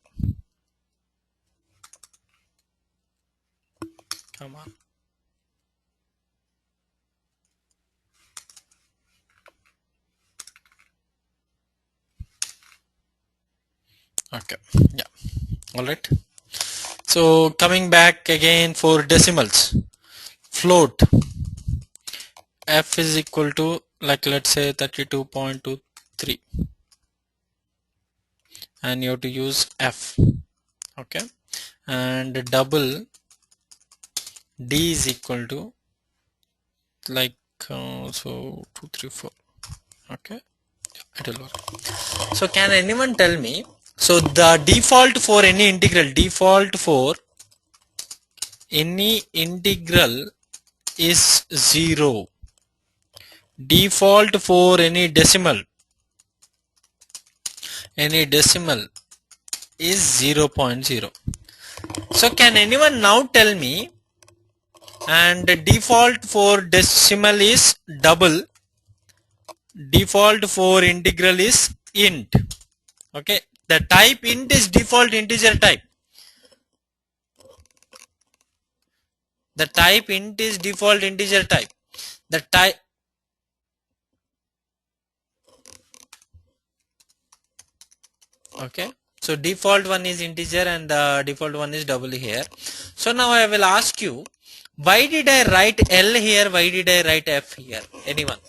Come on. Okay, yeah, all right. So coming back again for decimals, float f is equal to, like, let's say 32.23, and you have to use f. Okay, and double d is equal to, like, so 234. Okay, it will work. So can anyone tell me, so the default for any integral is 0. Default for any decimal is 0.0. So can anyone now tell me, and default for decimal is double, default for integral is int. Okay, the type int is default integer type. The type int is default integer type. The type. Okay, so default one is integer and the default one is double here. So now I will ask you, why did I write L here? Why did I write F here? Anyone?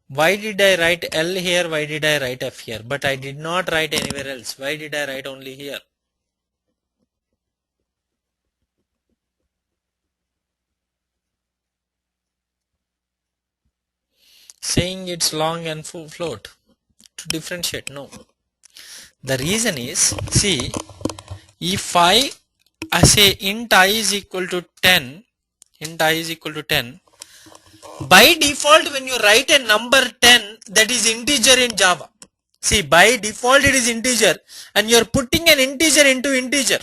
Why did I write L here? Why did I write F here? But I did not write anywhere else. Why did I write only here? Saying it's long and float to differentiate. No. The reason is, see, if I say int I is equal to 10, int I is equal to 10, by default when you write a number 10, that is integer in Java. See, by default it is integer and you are putting an integer into integer.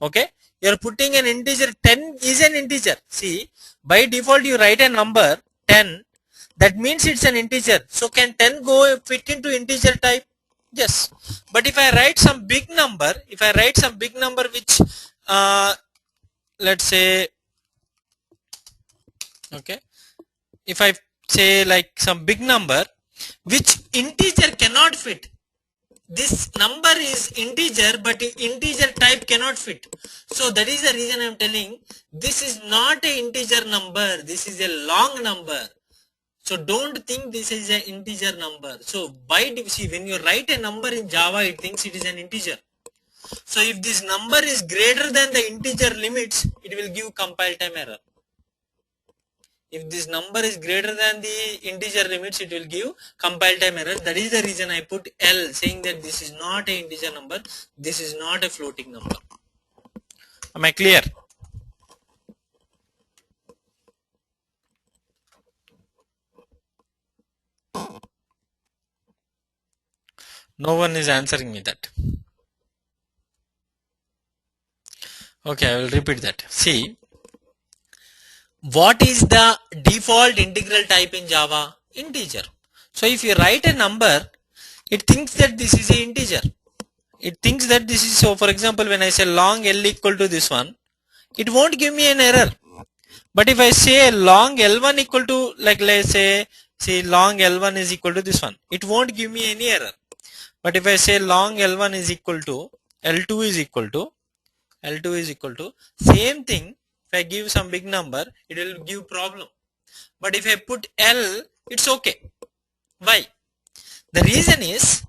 Okay, you are putting an integer. 10 is an integer. See, by default you write a number 10, that means it's an integer. So can 10 go fit into integer type? Yes. But if I write some big number, which let's say, okay, if I say like some big number which integer cannot fit, this number is integer but integer type cannot fit. So that is the reason I am telling this is not an integer number, this is a long number. So don't think this is an integer number. So see, when you write a number in Java, it thinks it is an integer. So if this number is greater than the integer limits, it will give compile time error. If this number is greater than the integer limits, it will give compile time error. That is the reason I put L, saying that this is not an integer number, this is not a floating number. Am I clear? No one is answering me that. Okay, I will repeat that. See, what is the default integral type in Java? Integer. So if you write a number, it thinks that this is an integer. It thinks that this is, so for example, when I say long L equal to this one, it won't give me an error. But if I say long L1 equal to, like let's say long L1 is equal to this one, it won't give me any error. But if I say long L1 is equal to L2 is equal to same thing, if I give some big number, it will give problem. But if I put L, it's okay. Why? The reason is,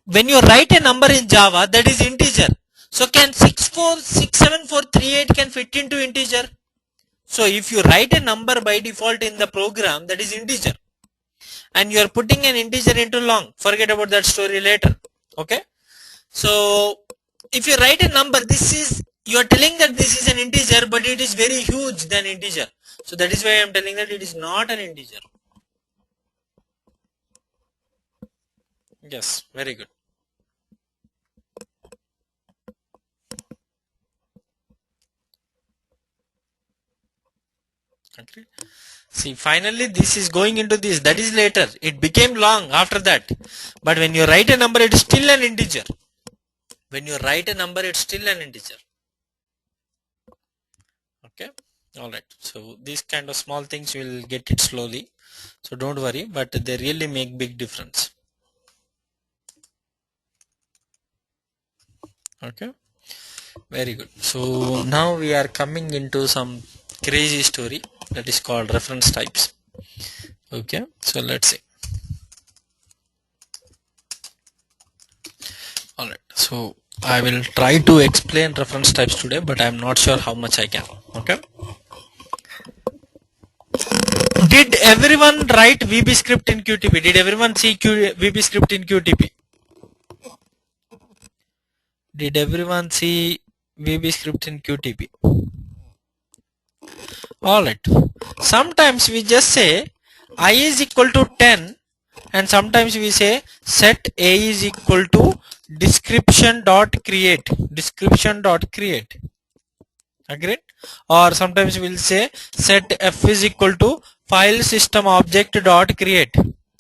when you write a number in Java, that is integer. So can 64674338 can fit into integer? So if you write a number by default in the program, that is integer, and you are putting an integer into long, forget about that story later. Okay, so if you write a number, you are telling that this is an integer, but it is very huge than integer. So that is why I am telling that it is not an integer. Yes, very good. Okay. See, finally this is going into this, that is later. It became long after that. But when you write a number, it is still an integer. When you write a number, it's still an integer. Okay. Alright. So these kind of small things you will get it slowly. So don't worry, but they really make big difference. Okay. Very good. So now we are coming into some crazy story that is called reference types. Okay, so let's see. Alright, so I will try to explain reference types today, but I am not sure how much I can. Okay. Did everyone write VB script in QTP? Did everyone see VB script in QTP? Did everyone see VB script in QTP? Alright. Sometimes we just say I is equal to 10, and sometimes we say set A is equal to description dot create. Agreed? Or sometimes we'll say set F is equal to file system object dot create.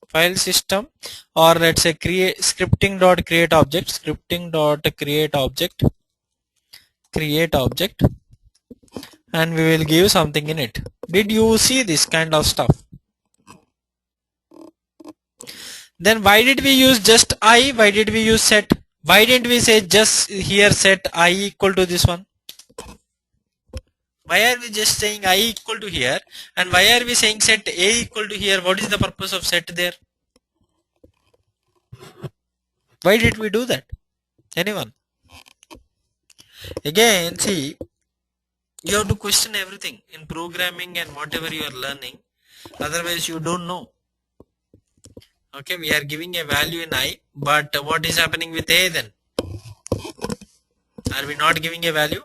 File system, or let's say scripting dot create object, and we will give something in it. Did you see this kind of stuff? Then why did we use just I? Why did we use set? Why didn't we say just here set I equal to this one? Why are we just saying I equal to here, and why are we saying set A equal to here? What is the purpose of set there? Why did we do that? Anyone? Again, see, you have to question everything in programming and whatever you are learning. Otherwise, you don't know. Okay, we are giving a value in I, but what is happening with A then? Are we not giving a value?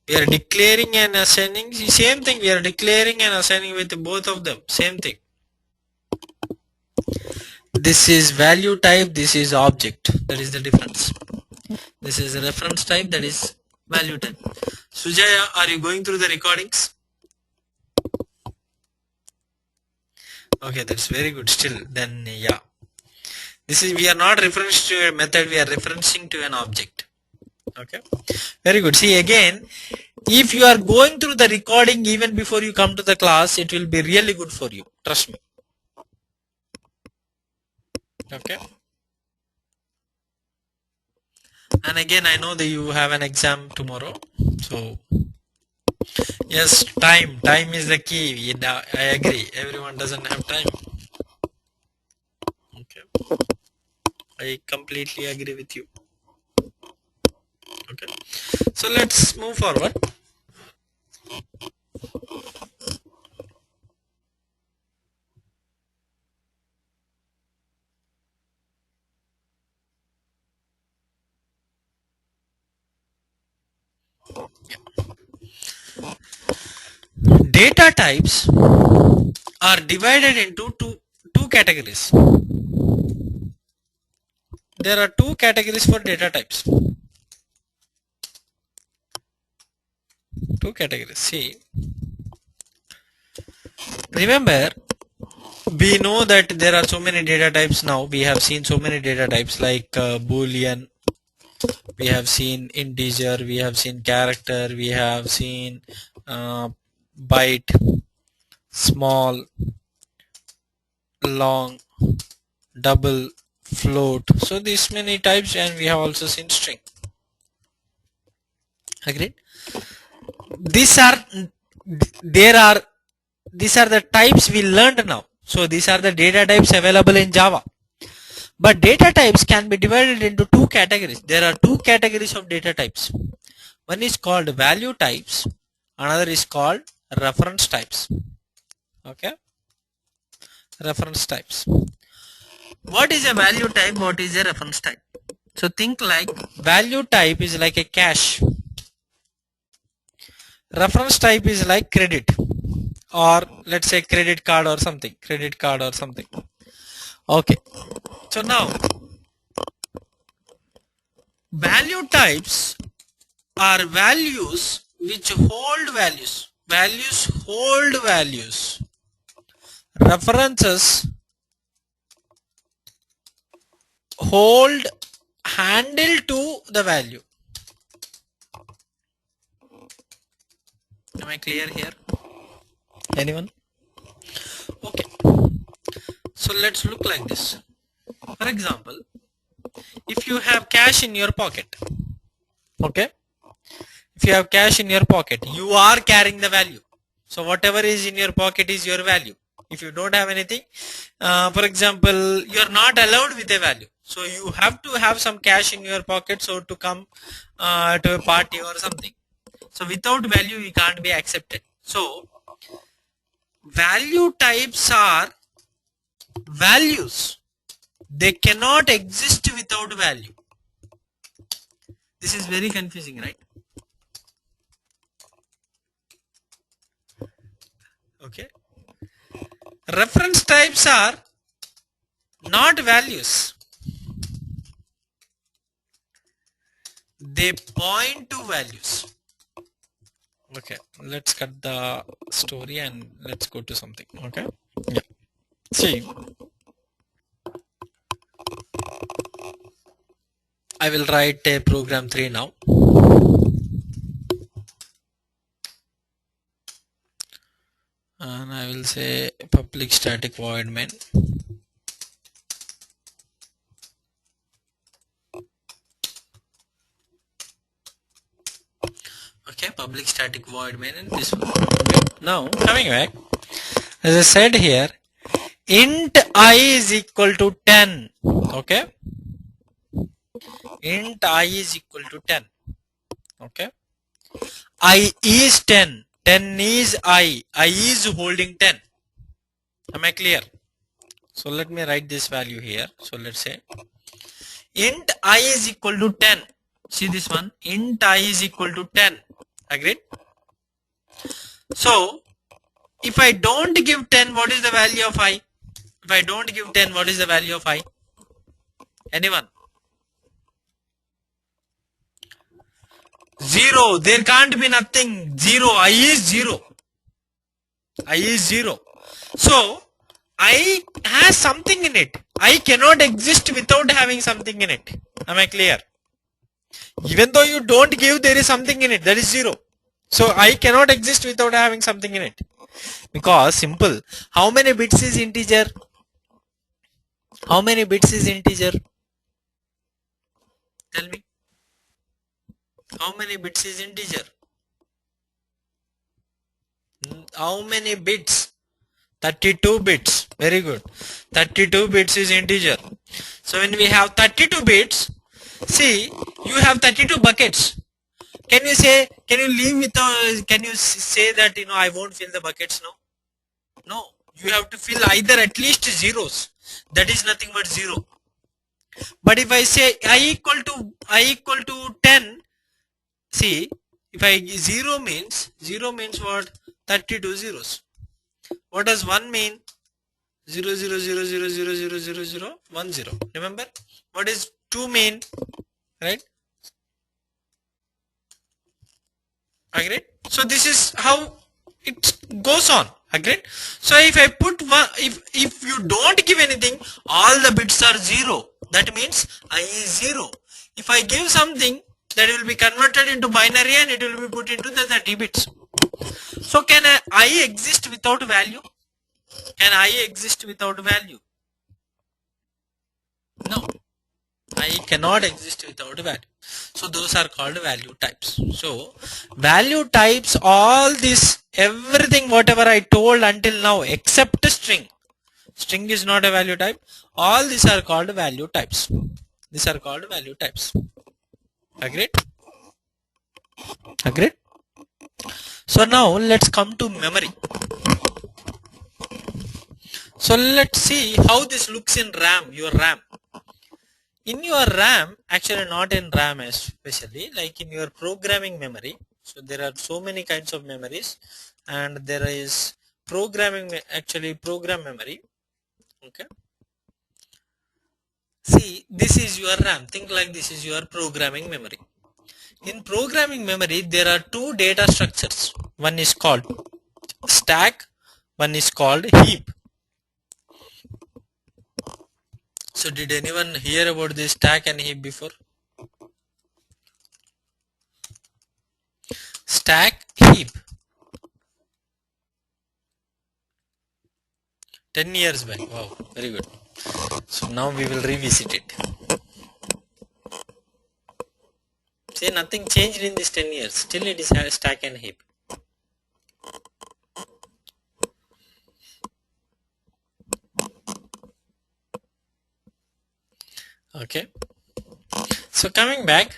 We are declaring and assigning. Same thing, we are declaring and assigning with both of them. Same thing. This is value type, this is object. That is the difference. This is a reference type, that is value type. Sujaya, are you going through the recordings? Okay, that's very good. Still, then yeah. This is, we are not referencing to a method, we are referencing to an object. Okay, very good. See again, if you are going through the recording even before you come to the class, it will be really good for you. Trust me. Okay. And again, I know that you have an exam tomorrow. So, yes, time is the key. I agree. Everyone doesn't have time. Okay. I completely agree with you. Okay. So, let's move forward. Data types are divided into two categories. There are two categories for data types. Two categories. See, remember, we know that there are so many data types now. We have seen so many data types like Boolean, we have seen integer, we have seen character, we have seen byte, small, long, double, float. So these many types, and we have also seen string. Agreed? These are there are these are the types we learned now. So these are the data types available in Java. But data types can be divided into two categories. There are two categories of data types. One is called value types, another is called reference types. Okay, reference types. What is a value type? What is a reference type? So think like value type is like a cash. Reference type is like credit, or let's say credit card or something. Credit card or something. Okay. So now value types are values which hold values. Values hold values. References hold handle to the value. Am I clear here? Anyone? Okay. So let's look like this. For example, if you have cash in your pocket, okay, if you have cash in your pocket, you are carrying the value. So whatever is in your pocket is your value. If you don't have anything, for example, you are not allowed with a value. So you have to have some cash in your pocket, so to come to a party or something. So without value, you can't be accepted. So value types are values. They cannot exist without value. This is very confusing, right? Okay. Reference types are not values. They point to values. Okay, let's cut the story and let's go to something. Okay. Yeah. See, I will write a program 3 now. And I will say public static void main. Okay, public static void main and this one. Okay. Now coming back, as I said here, int I is equal to 10. Okay, int I is equal to 10. Okay, I is 10. 10 is I is holding 10. Am I clear? So let me write this value here. So let's say int I is equal to 10. See this one, int I is equal to 10. Agreed? So if I don't give 10, what is the value of I? If I don't give 10, what is the value of I? Anyone? 0. There can't be nothing. 0. I is 0. I is 0. So I has something in it. I cannot exist without having something in it. Am I clear? Even though you don't give, there is something in it. That is 0. So I cannot exist without having something in it. Because simple. How many bits is integer? How many bits is integer? Tell me. How many bits is integer? How many bits? 32 bits. Very good. 32 bits is integer. So when we have 32 bits, see, you have 32 buckets. Can you say, can you leave without, can you say that, I won't fill the buckets now? No. You have to fill either at least zeros. That is nothing but 0. But if I say I equal to 10, see, if I 0 means what? 32 zeros. What does 1 mean? 0 0 0 0 0 0 0 0 1 0. Remember? What is 2 mean? Right? Agreed? So this is how it goes on. Agreed? So if I put one, if you don't give anything, all the bits are 0. That means I is 0. If I give something, that will be converted into binary and it will be put into the 30 bits. So can I exist without value? Can I exist without value? No. I cannot exist without value. So those are called value types. So value types, all this, everything whatever I told until now except string. String is not a value type. All these are called value types. These are called value types. Agreed? Agreed? So now let's come to memory. So let's see how this looks in RAM, your RAM. In your RAM, actually not in RAM especially, like in your programming memory. So there are so many kinds of memories, and there is programming, actually program memory. Okay. See, this is your RAM. Think like this is your programming memory. In programming memory, there are two data structures. One is called stack, one is called heap. So did anyone hear about this stack and heap before? Stack, heap. 10 years back. Wow, very good. So now we will revisit it. See, nothing changed in this 10 years. Still it is stack and heap. Okay. So coming back.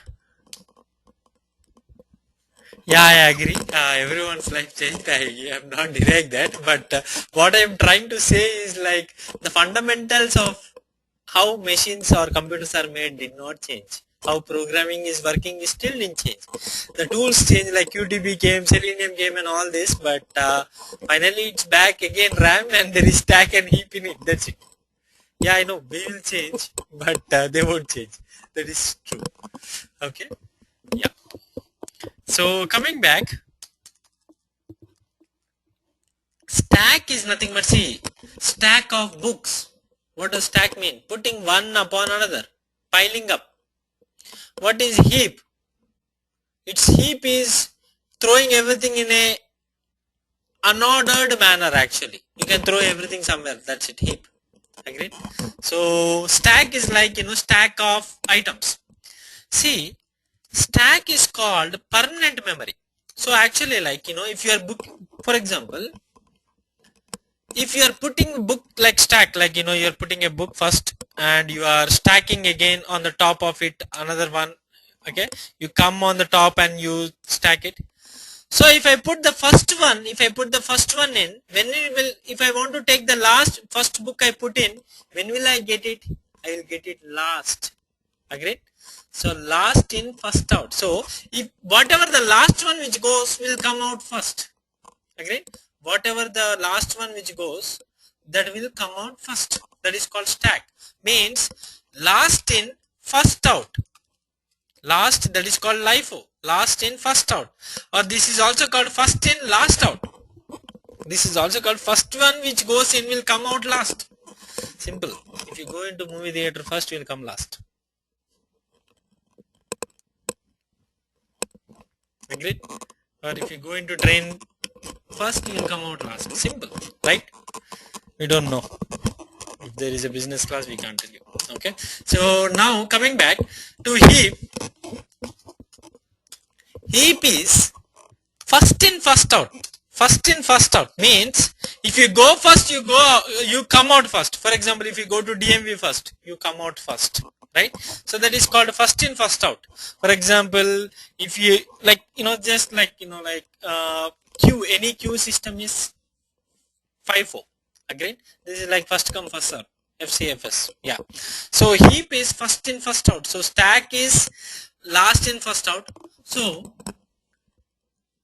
Yeah, I agree. Everyone's life changed. I am not denying that. But what I am trying to say is like the fundamentals of how machines or computers are made did not change. How programming is working is still didn't change. The tools change, like QTB came, Selenium came and all this. But finally it's back again RAM, and there is stack and heap in it. That's it. Yeah, I know we will change, but they won't change. That is true. Okay. Yeah. So coming back, stack is nothing but, see, stack of books. What does stack mean? Putting one upon another, piling up. What is heap? Its heap is throwing everything in a unordered manner. Actually, you can throw everything somewhere. That's it, heap. Agreed? So stack is like, stack of items. See, stack is called permanent memory. So actually, like, if you are book, for example, if you are putting a book like stack, like, you are putting a book first and you are stacking again on the top of it another one. Okay, you come on the top and you stack it. So if I put the first one, in, when it will, if I want to take the first book I put in, when will I get it? I will get it last. Agreed? So last in, first out. So if whatever the last one which goes will come out first. Agreed? Whatever the last one which goes, that will come out first. That is called stack. Means last in, first out. Last, that is called LIFO. Last in, first out. Or this is also called first in, last out. This is also called first one which goes in will come out last. Simple. If you go into movie theater first, you will come last. Agreed? Or if you go into train first, you will come out last. Simple. Right? We don't know. If there is a business class, we can't tell you. Okay. So now coming back to heap. Heap is first in, first out. First in, first out means if you go first, you come out first. For example, if you go to DMV first, you come out first, right? So that is called first in, first out. For example, if you like, just like, queue, any queue system is FIFO. Agreed? This is like first come, first serve. FCFS. Yeah. So heap is first in, first out. So stack is last in, first out. So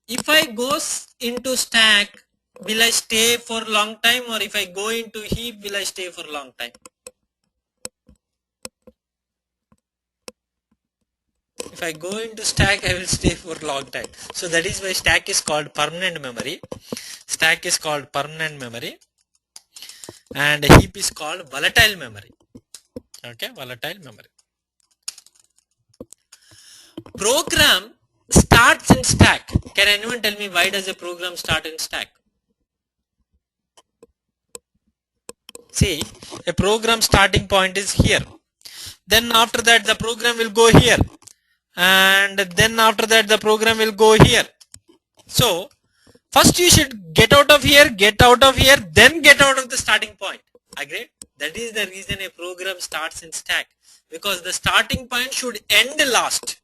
if I goes into stack, will I stay for long time, or if I go into heap, will I stay for long time? If I go into stack, I will stay for long time. So that is why stack is called permanent memory. Stack is called permanent memory, and heap is called volatile memory. Okay, volatile memory. Program starts in stack. Can anyone tell me why does a program start in stack? See, a program starting point is here. Then after that the program will go here. And then after that the program will go here. So first you should get out of here, then get out of the starting point. Agreed? That is the reason a program starts in stack. Because the starting point should end last.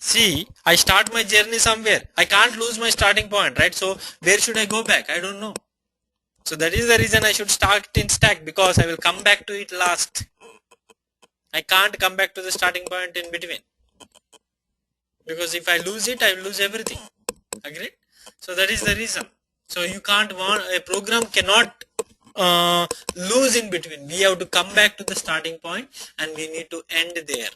See, I start my journey somewhere. I can't lose my starting point, right? So where should I go back? I don't know. So that is the reason I should start in stack, because I will come back to it last. I can't come back to the starting point in between. Because if I lose it, I will lose everything. Agreed? So that is the reason. So you can't want, a program cannot lose in between. We have to come back to the starting point and we need to end there.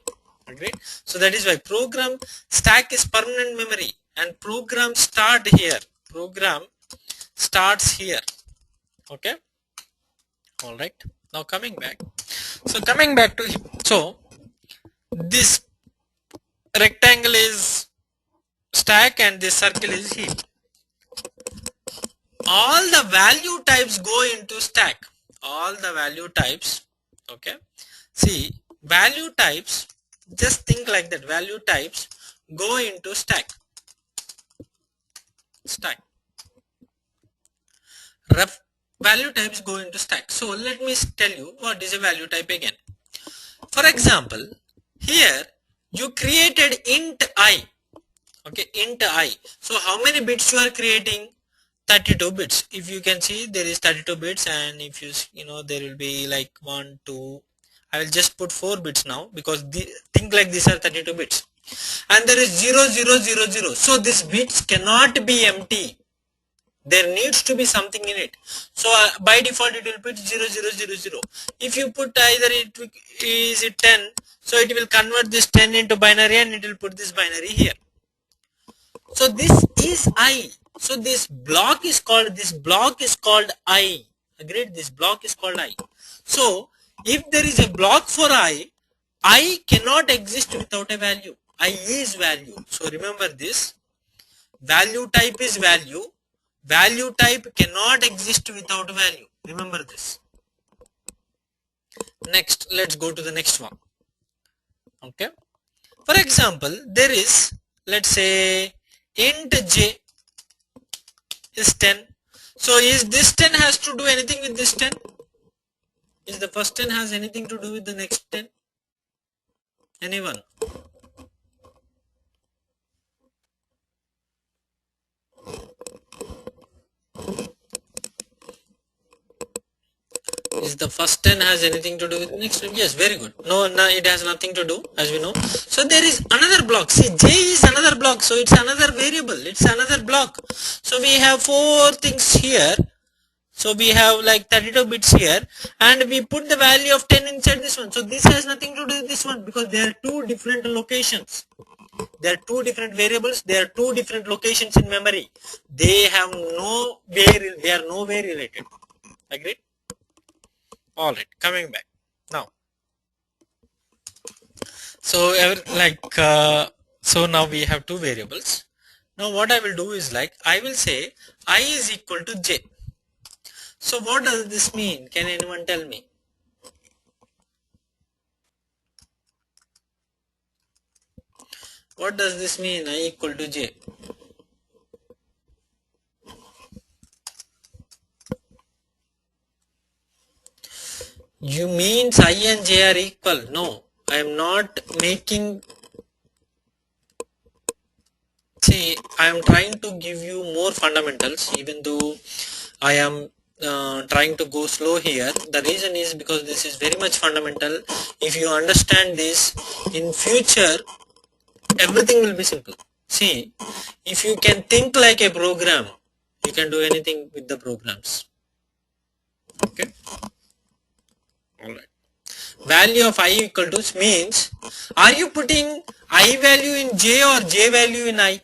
Agreed? So that is why program stack is permanent memory and program start here. Program starts here. Okay? Alright. Now coming back. So coming back to, so this rectangle is stack and this circle is heap. All the value types go into stack. All the value types. Okay. See, value types, just think like that. Value types go into stack. Stack. Value types go into stack. So let me tell you what is a value type again. For example, here you created int I. Okay, int I. So how many bits you are creating? 32 bits. If you can see, there is 32 bits, and if you know, there will be like 1, 2. I will just put 4 bits now, because think like these are 32 bits. And there is 0, 0, 0, 0. So these bits cannot be empty. There needs to be something in it. So by default it will put 0, 0, 0, 0. If you put either is it 10, so it will convert this 10 into binary and it will put this binary here. So this is I. So this block is called I. Agreed? This block is called I. So if there is a block for I cannot exist without a value. I is value. So remember this. Value type is value. Value type cannot exist without value. Remember this. Next, let's go to the next one. Okay. For example, there is, let's say, int j is 10. So is this 10 has to do anything with this 10? Is the first 10 has anything to do with the next 10? Anyone? Is the first 10 has anything to do with next? Yes, very good. No, no, it has nothing to do, as we know. So there is another block. See, j is another block, so it's another variable. It's another block. So we have 4 things here. So we have like 32 bits here, and we put the value of 10 inside this one. So this has nothing to do with this one, because they are two different locations. There are two different variables. There are two different locations in memory. They have no way. They are no way related. Agreed? All right. Coming back now. So so now we have two variables. Now what I will do is like I will say I is equal to j. So what does this mean? Can anyone tell me? What does this mean? I equal to j. You means I and j are equal? No, I am not making. See, I am trying to give you more fundamentals, even though I am trying to go slow here. The reason is because this is very much fundamental. If you understand this, in future everything will be simple. See, if you can think like a program, you can do anything with the programs. Okay. All right. Value of I equal to means, are you putting I value in j or j value in I?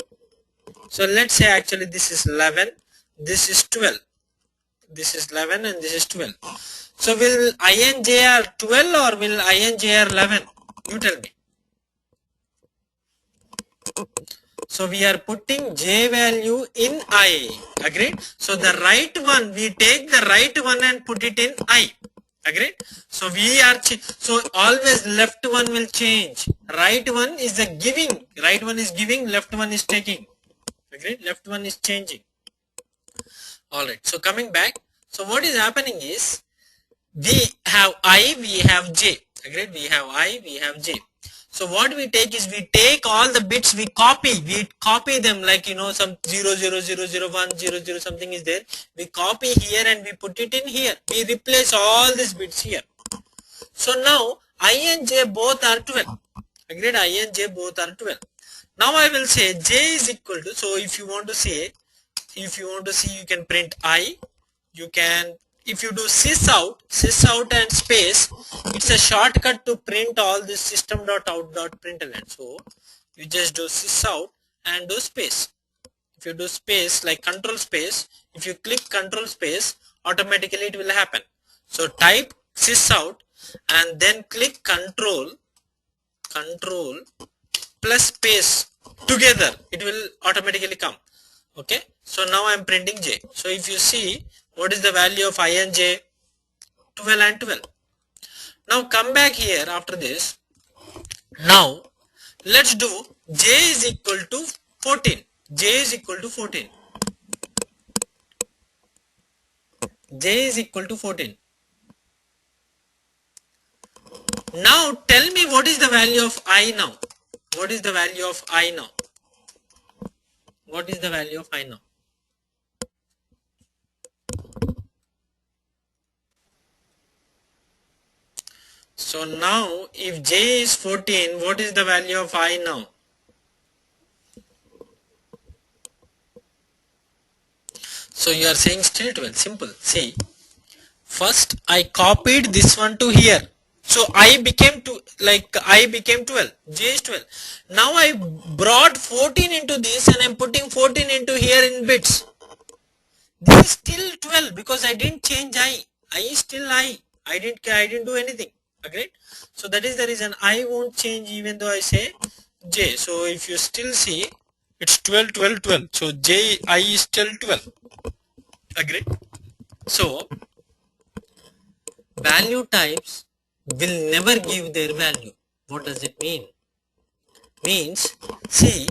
So let's say actually this is 11, this is 12. This is 11 and this is 12. So will I and j are 12 or will I and j are 11? You tell me. So we are putting j value in I. Agreed? So the right one, we take the right one and put it in I. Agreed? So we are, so always left one will change. Right one is the giving. Right one is giving, left one is taking. Agreed? Left one is changing. Alright, so coming back. So what is happening is, we have I, we have j. Agreed? We have I, we have j. So what we take is, we take all the bits, we copy them like, you know, some 0, 0, 0, 0, 1, 0, 0 something is there. We copy here and we put it in here. We replace all these bits here. So now I and j both are 12. Agreed? I and j both are 12. Now I will say j is equal to, so if you want to see, you can print I. You can, if you do sysout and space, it's a shortcut to print all this system.out.println. So you just do sysout and do space. If you do space like control space, if you click control space, automatically it will happen. So type sysout and then click control plus space together, it will automatically come. Okay, so now I am printing j. So if you see, what is the value of I and j? 12 and 12. Now come back here after this. Now let's do j is equal to 14. J is equal to 14. J is equal to 14. Now tell me, what is the value of I now? What is the value of I now? What is the value of I now? So now if j is 14, what is the value of I now? So you are saying still 12. Simple. See, first I copied this one to here. So I became 12. J is 12. Now I brought 14 into this and I am putting 14 into here in bits. This is still 12 because I didn't change I. I is still I. I didn't do anything. Agreed? So that is the reason I won't change even though I say J. So if you still see, it's 12, 12, 12. So J, I is still 12. Agreed? So value types will never give their value. What does it mean? Means, see,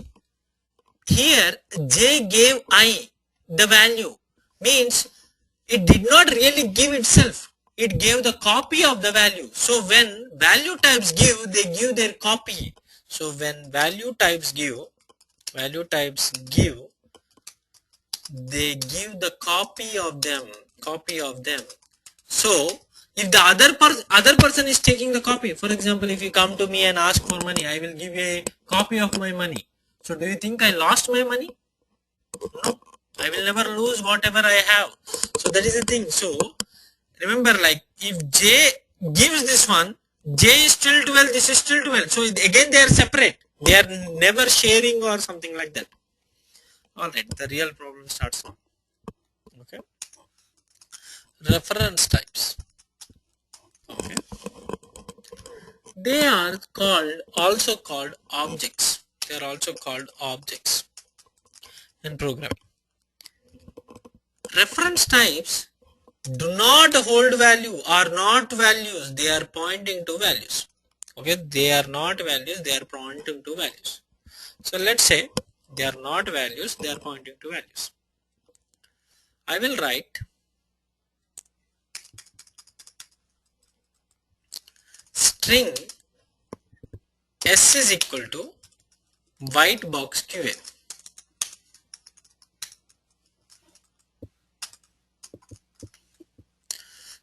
here j gave I the value, means it did not really give itself, it gave the copy of the value. So when value types give, they give their copy. So when value types give, they give the copy of them. So if the other person is taking the copy, for example, if you come to me and ask for money, I will give you a copy of my money. So do you think I lost my money? No, I will never lose whatever I have. So that is the thing. So remember, like, if j gives this one, j is still 12, this is still 12. So again they are separate. They are never sharing or something like that. Alright, the real problem starts now. Okay. Reference types. Okay. They are also called objects. They are also called objects in programming. Reference types do not hold value, are not values, they are pointing to values. Okay, they are not values, they are pointing to values. So let's say they are not values, they are pointing to values. I will write string s is equal to white box QA.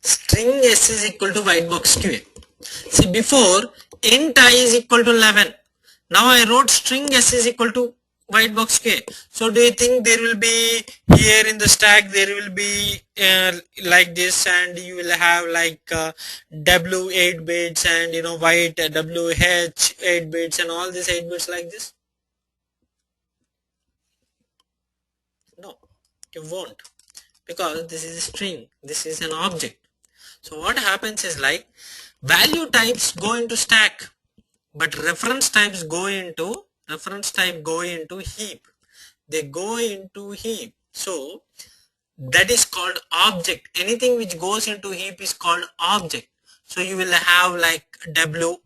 String s is equal to white box QA. See, before int I is equal to 11. Now I wrote string s is equal to white box QA. So do you think there will be here in the stack, there will be like this, and you will have like w 8 bits and white wh 8 bits and all these 8 bits like this? No, you won't, because this is a string, this is an object. So what happens is, like, value types go into stack, but reference types go into heap. They go into heap. So that is called object. Anything which goes into heap is called object. So you will have like w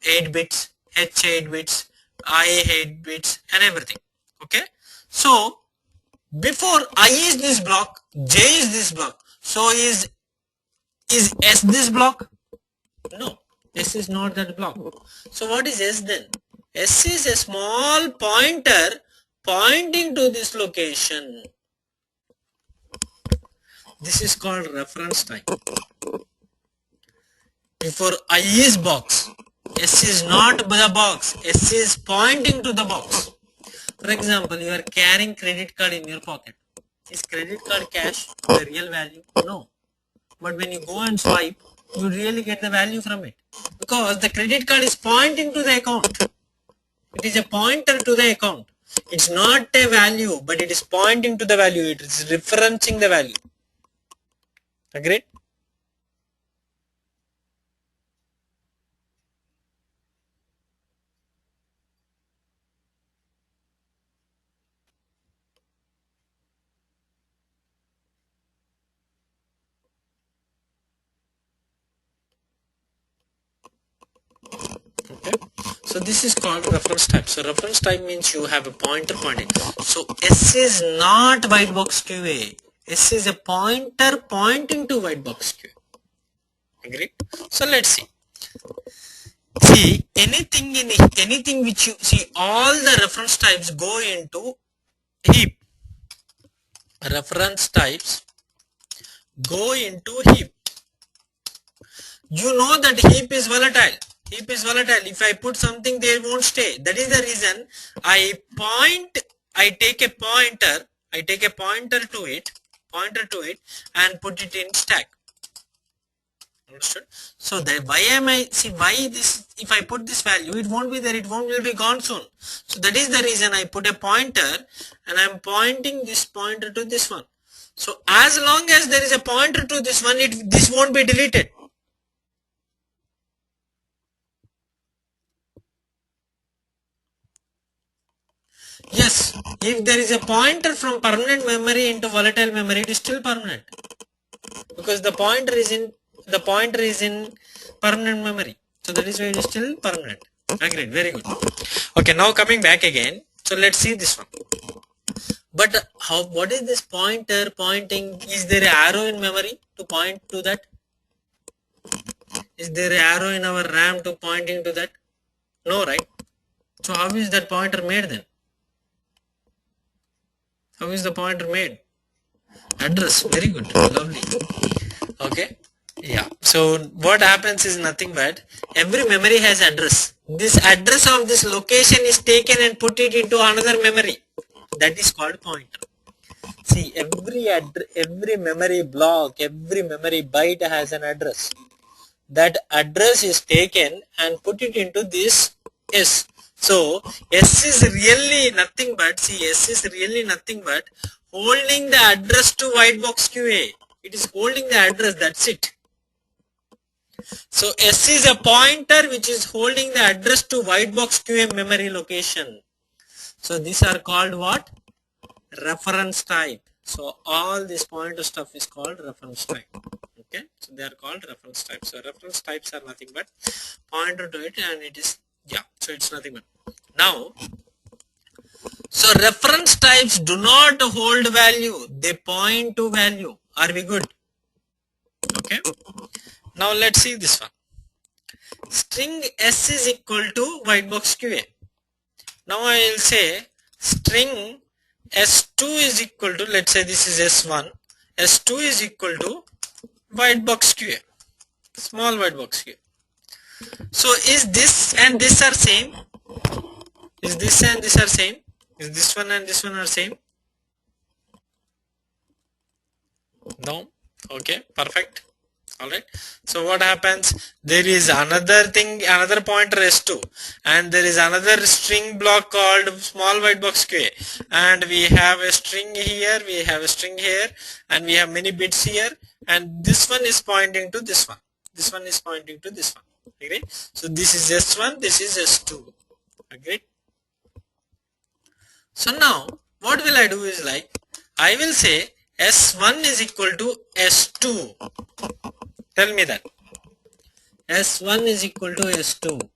8 bits, h 8 bits, I 8 bits and everything. Okay. So before I is this block, j is this block. So is s this block? No, s is not that block. So what is s then? S is a small pointer pointing to this location. This is called reference type. Before I is box, s is not the box, s is pointing to the box. For example, you are carrying credit card in your pocket. Is credit card cash the real value? No. But when you go and swipe, you really get the value from it, because the credit card is pointing to the account. It is a pointer to the account. It's not a value, but it is pointing to the value. It is referencing the value. Agreed? Okay. So this is called reference type. So reference type means you have a pointer pointing. So S is not white box QA. S is a pointer pointing to white box QA. Agreed? So let's see. See, anything which you see, all the reference types go into heap. Reference types go into heap. You know that heap is volatile. Heap is volatile. If I put something, they won't stay. That is the reason I take a pointer to it and put it in stack. Understood? So that why this, if I put this value, it won't be there, it will be gone soon. So that is the reason I put a pointer and I am pointing this pointer to this one. So as long as there is a pointer to this one, this won't be deleted. Yes, if there is a pointer from permanent memory into volatile memory, it is still permanent, because the pointer is in permanent memory. So that is why it is still permanent. Agreed. Very good. Okay, now coming back again. So let's see this one. But how? What is this pointer pointing? Is there an arrow in memory to point to that? Is there an arrow in our RAM to pointing to that? No, right? So how is that pointer made then? How is the pointer made? Address. Very good. Lovely. Okay. Yeah. So what happens is nothing but every memory has address. This address of this location is taken and put it into another memory. That is called pointer. See, every memory block, every memory byte has an address. That address is taken and put it into this S. So S is really nothing but, see, S is really nothing but holding the address to white box QA. It is holding the address, that's it. So S is a pointer which is holding the address to white box QA memory location. So these are called what? Reference type. So all this pointer stuff is called reference type. Okay, so they are called reference types. So reference types are nothing but pointer to it, and it is, yeah, so it's nothing but. Now, so reference types do not hold value, they point to value. Are we good? Okay, now let's see this one. String S is equal to white box QA. Now I will say string S2 is equal to, let's say this is S1, S2 is equal to white box QA, small white box QA. So is this and this are same? Is this and this are same? Is this one and this one are same? No. Okay, perfect. Alright. So what happens? There is another thing, another pointer S2, and there is another string block called small white box QA, and we have a string here, we have a string here, and we have many bits here, and this one is pointing to this one. This one is pointing to this one. Agreed? So this is S1, this is S2. Agreed? So now what will I do is like, I will say S1 is equal to S2. Tell me that. S1 is equal to S2.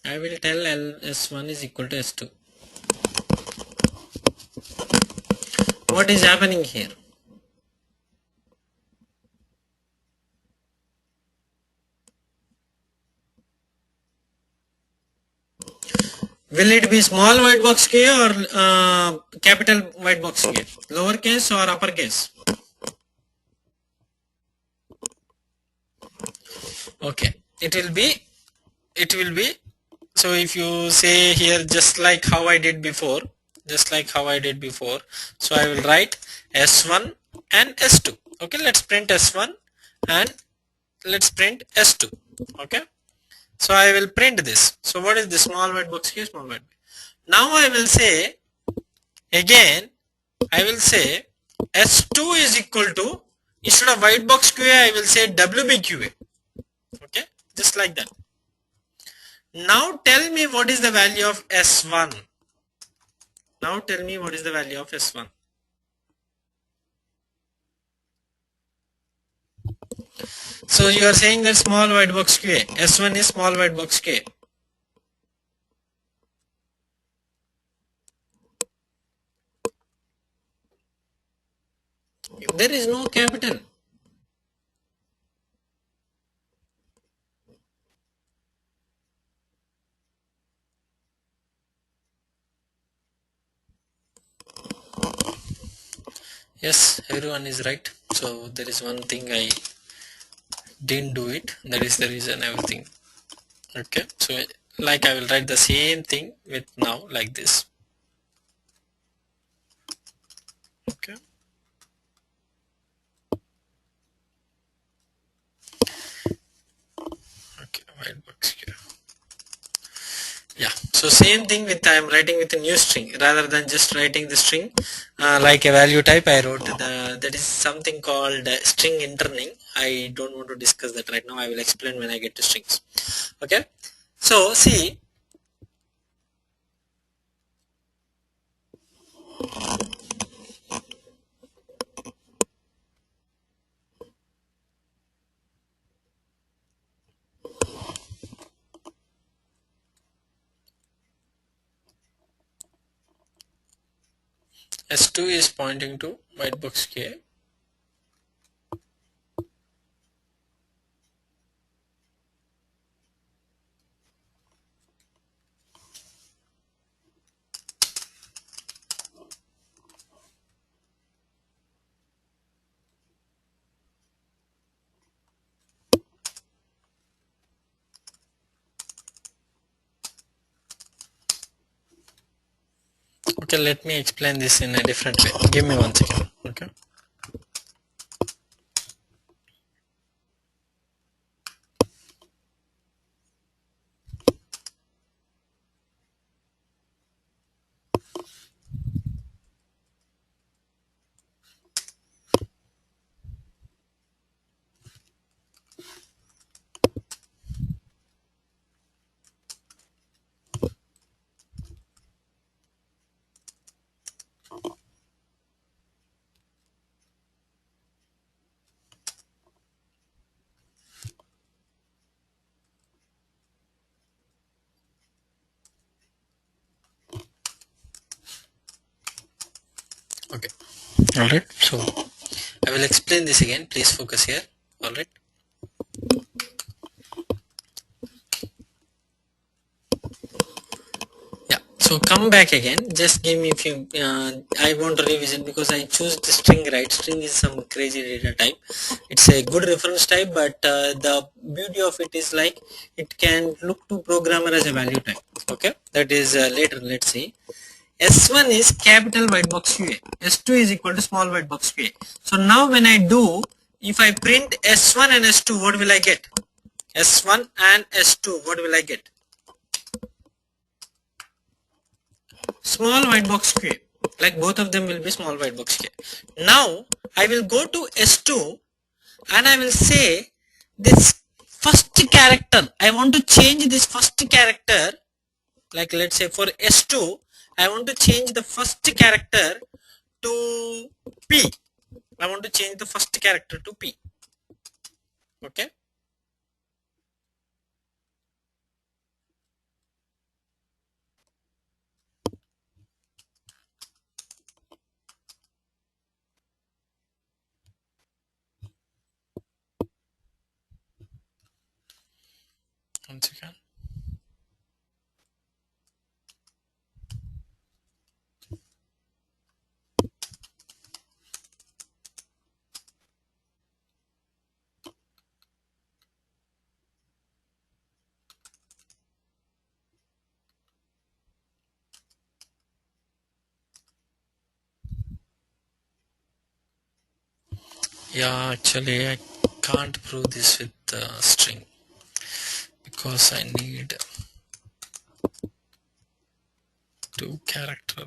I will tell S1 is equal to S2. What is happening here? Will it be small white box K or capital white box K? Lowercase or uppercase? Okay, it will be, so if you say here just like how I did before, so I will write S1 and S2. Okay, let's print S1 and let's print S2. Okay, so I will print this. So what is the small white box K? Small white. Now I will say again, I will say S2 is equal to, instead of white box QA I will say WBQA. Okay, just like that. Now tell me what is the value of S1. Now tell me what is the value of S1. So you are saying that small white box QA, S1 is small white box QA. There is no capital. Yes, everyone is right. So there is one thing I didn't do it. That is the reason everything. Okay. So like I will write the same thing with now like this. Okay. Okay. White box here. Yeah, so same thing with I am writing with a new string rather than just writing the string like a value type. I wrote that is something called string interning. I don't want to discuss that right now. I will explain when I get to strings. Okay, so see, S2 is pointing to white box QA. Okay, let me explain this in a different way. Give me 1 second. Okay. Okay. Alright. So I will explain this again. Please focus here. Alright. Yeah. So come back again. Just give me a few. I want to revisit because I choose the string, right? String is some crazy data type. It's a good reference type, but the beauty of it is like it can look to programmer as a value type. Okay. That is later. Let's see. S1 is capital white box QA. S2 is equal to small white box QA. So now when I do, if I print S1 and S2, what will I get? S1 and S2, what will I get? Small white box QA. Like both of them will be small white box QA. Now I will go to S2 and I will say this first character. I want to change this first character. Like let's say for S2, I want to change the first character to P. I want to change the first character to P. Okay. Once again. Yeah, actually I can't prove this with string because I need two character.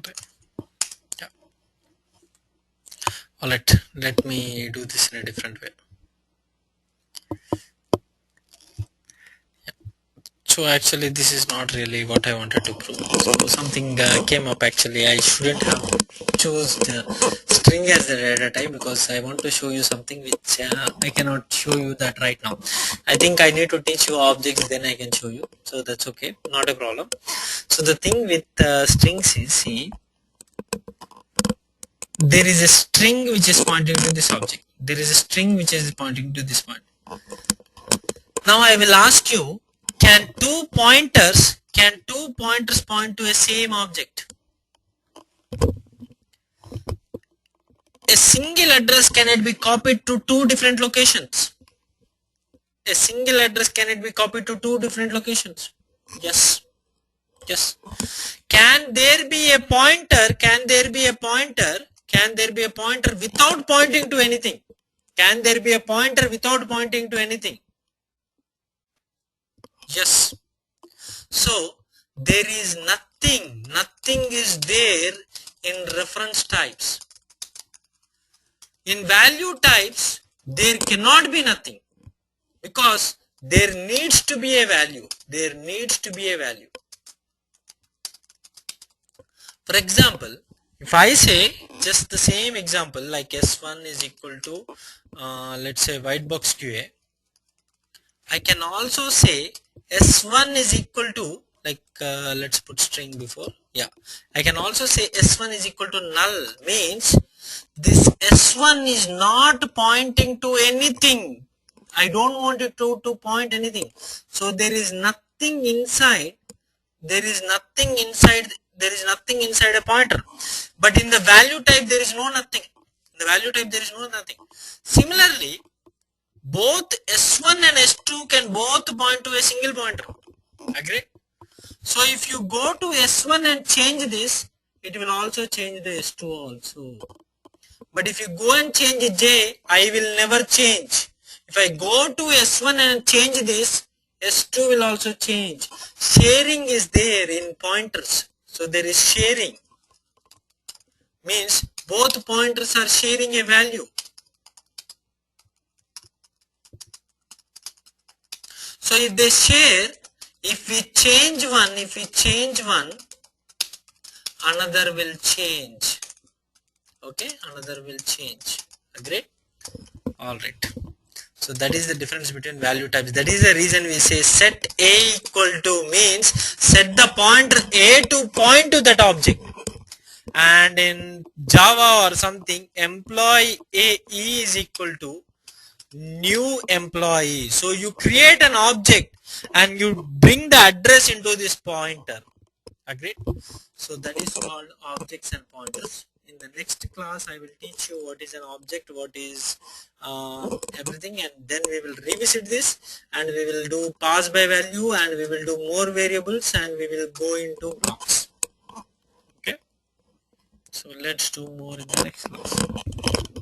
Yeah. Alright, let me do this in a different way. So actually this is not really what I wanted to prove. So something came up actually. I shouldn't have choose the string as the data type because I want to show you something which I cannot show you that right now. I think I need to teach you objects, then I can show you. So that's okay, not a problem. So the thing with strings is, see, there is a string which is pointing to this object. There is a string which is pointing to this point. Now I will ask you, can two pointers point to a same object? A single address cannot be copied to two different locations. A single address cannot be copied to two different locations. Yes. Yes. Can there be a pointer? Can there be a pointer? Can there be a pointer without pointing to anything? Can there be a pointer without pointing to anything? Yes. So there is nothing is there in reference types. In value types, there cannot be nothing because there needs to be a value. There needs to be a value. For example, if I say just the same example like S1 is equal to let's say white box QA, I can also say S1 is equal to like let's put string before Yeah, I can also say S1 is equal to null, means this S1 is not pointing to anything. I don't want it to point anything. So there is nothing inside. There is nothing inside. There is nothing inside a pointer. But in the value type there is no nothing. In the value type there is no nothing. Similarly, both S1 and S2 can both point to a single pointer. Agree? So if you go to S1 and change this, it will also change the S2 also. But if you go and change J, I will never change. If I go to S1 and change this, S2 will also change. Sharing is there in pointers. So there is sharing. Means both pointers are sharing a value. So if they share, if we change one, another will change. Okay, another will change. Agree? Alright. So that is the difference between value types. That is the reason we say set A equal to means set the pointer A to point to that object. And in Java or something, employee A E is equal to new employee. So you create an object and you bring the address into this pointer. Agreed? So that is called objects and pointers. In the next class I will teach you what is an object, what is everything, and then we will revisit this and we will do pass by value and we will do more variables and we will go into blocks. Okay, so let's do more in the next class.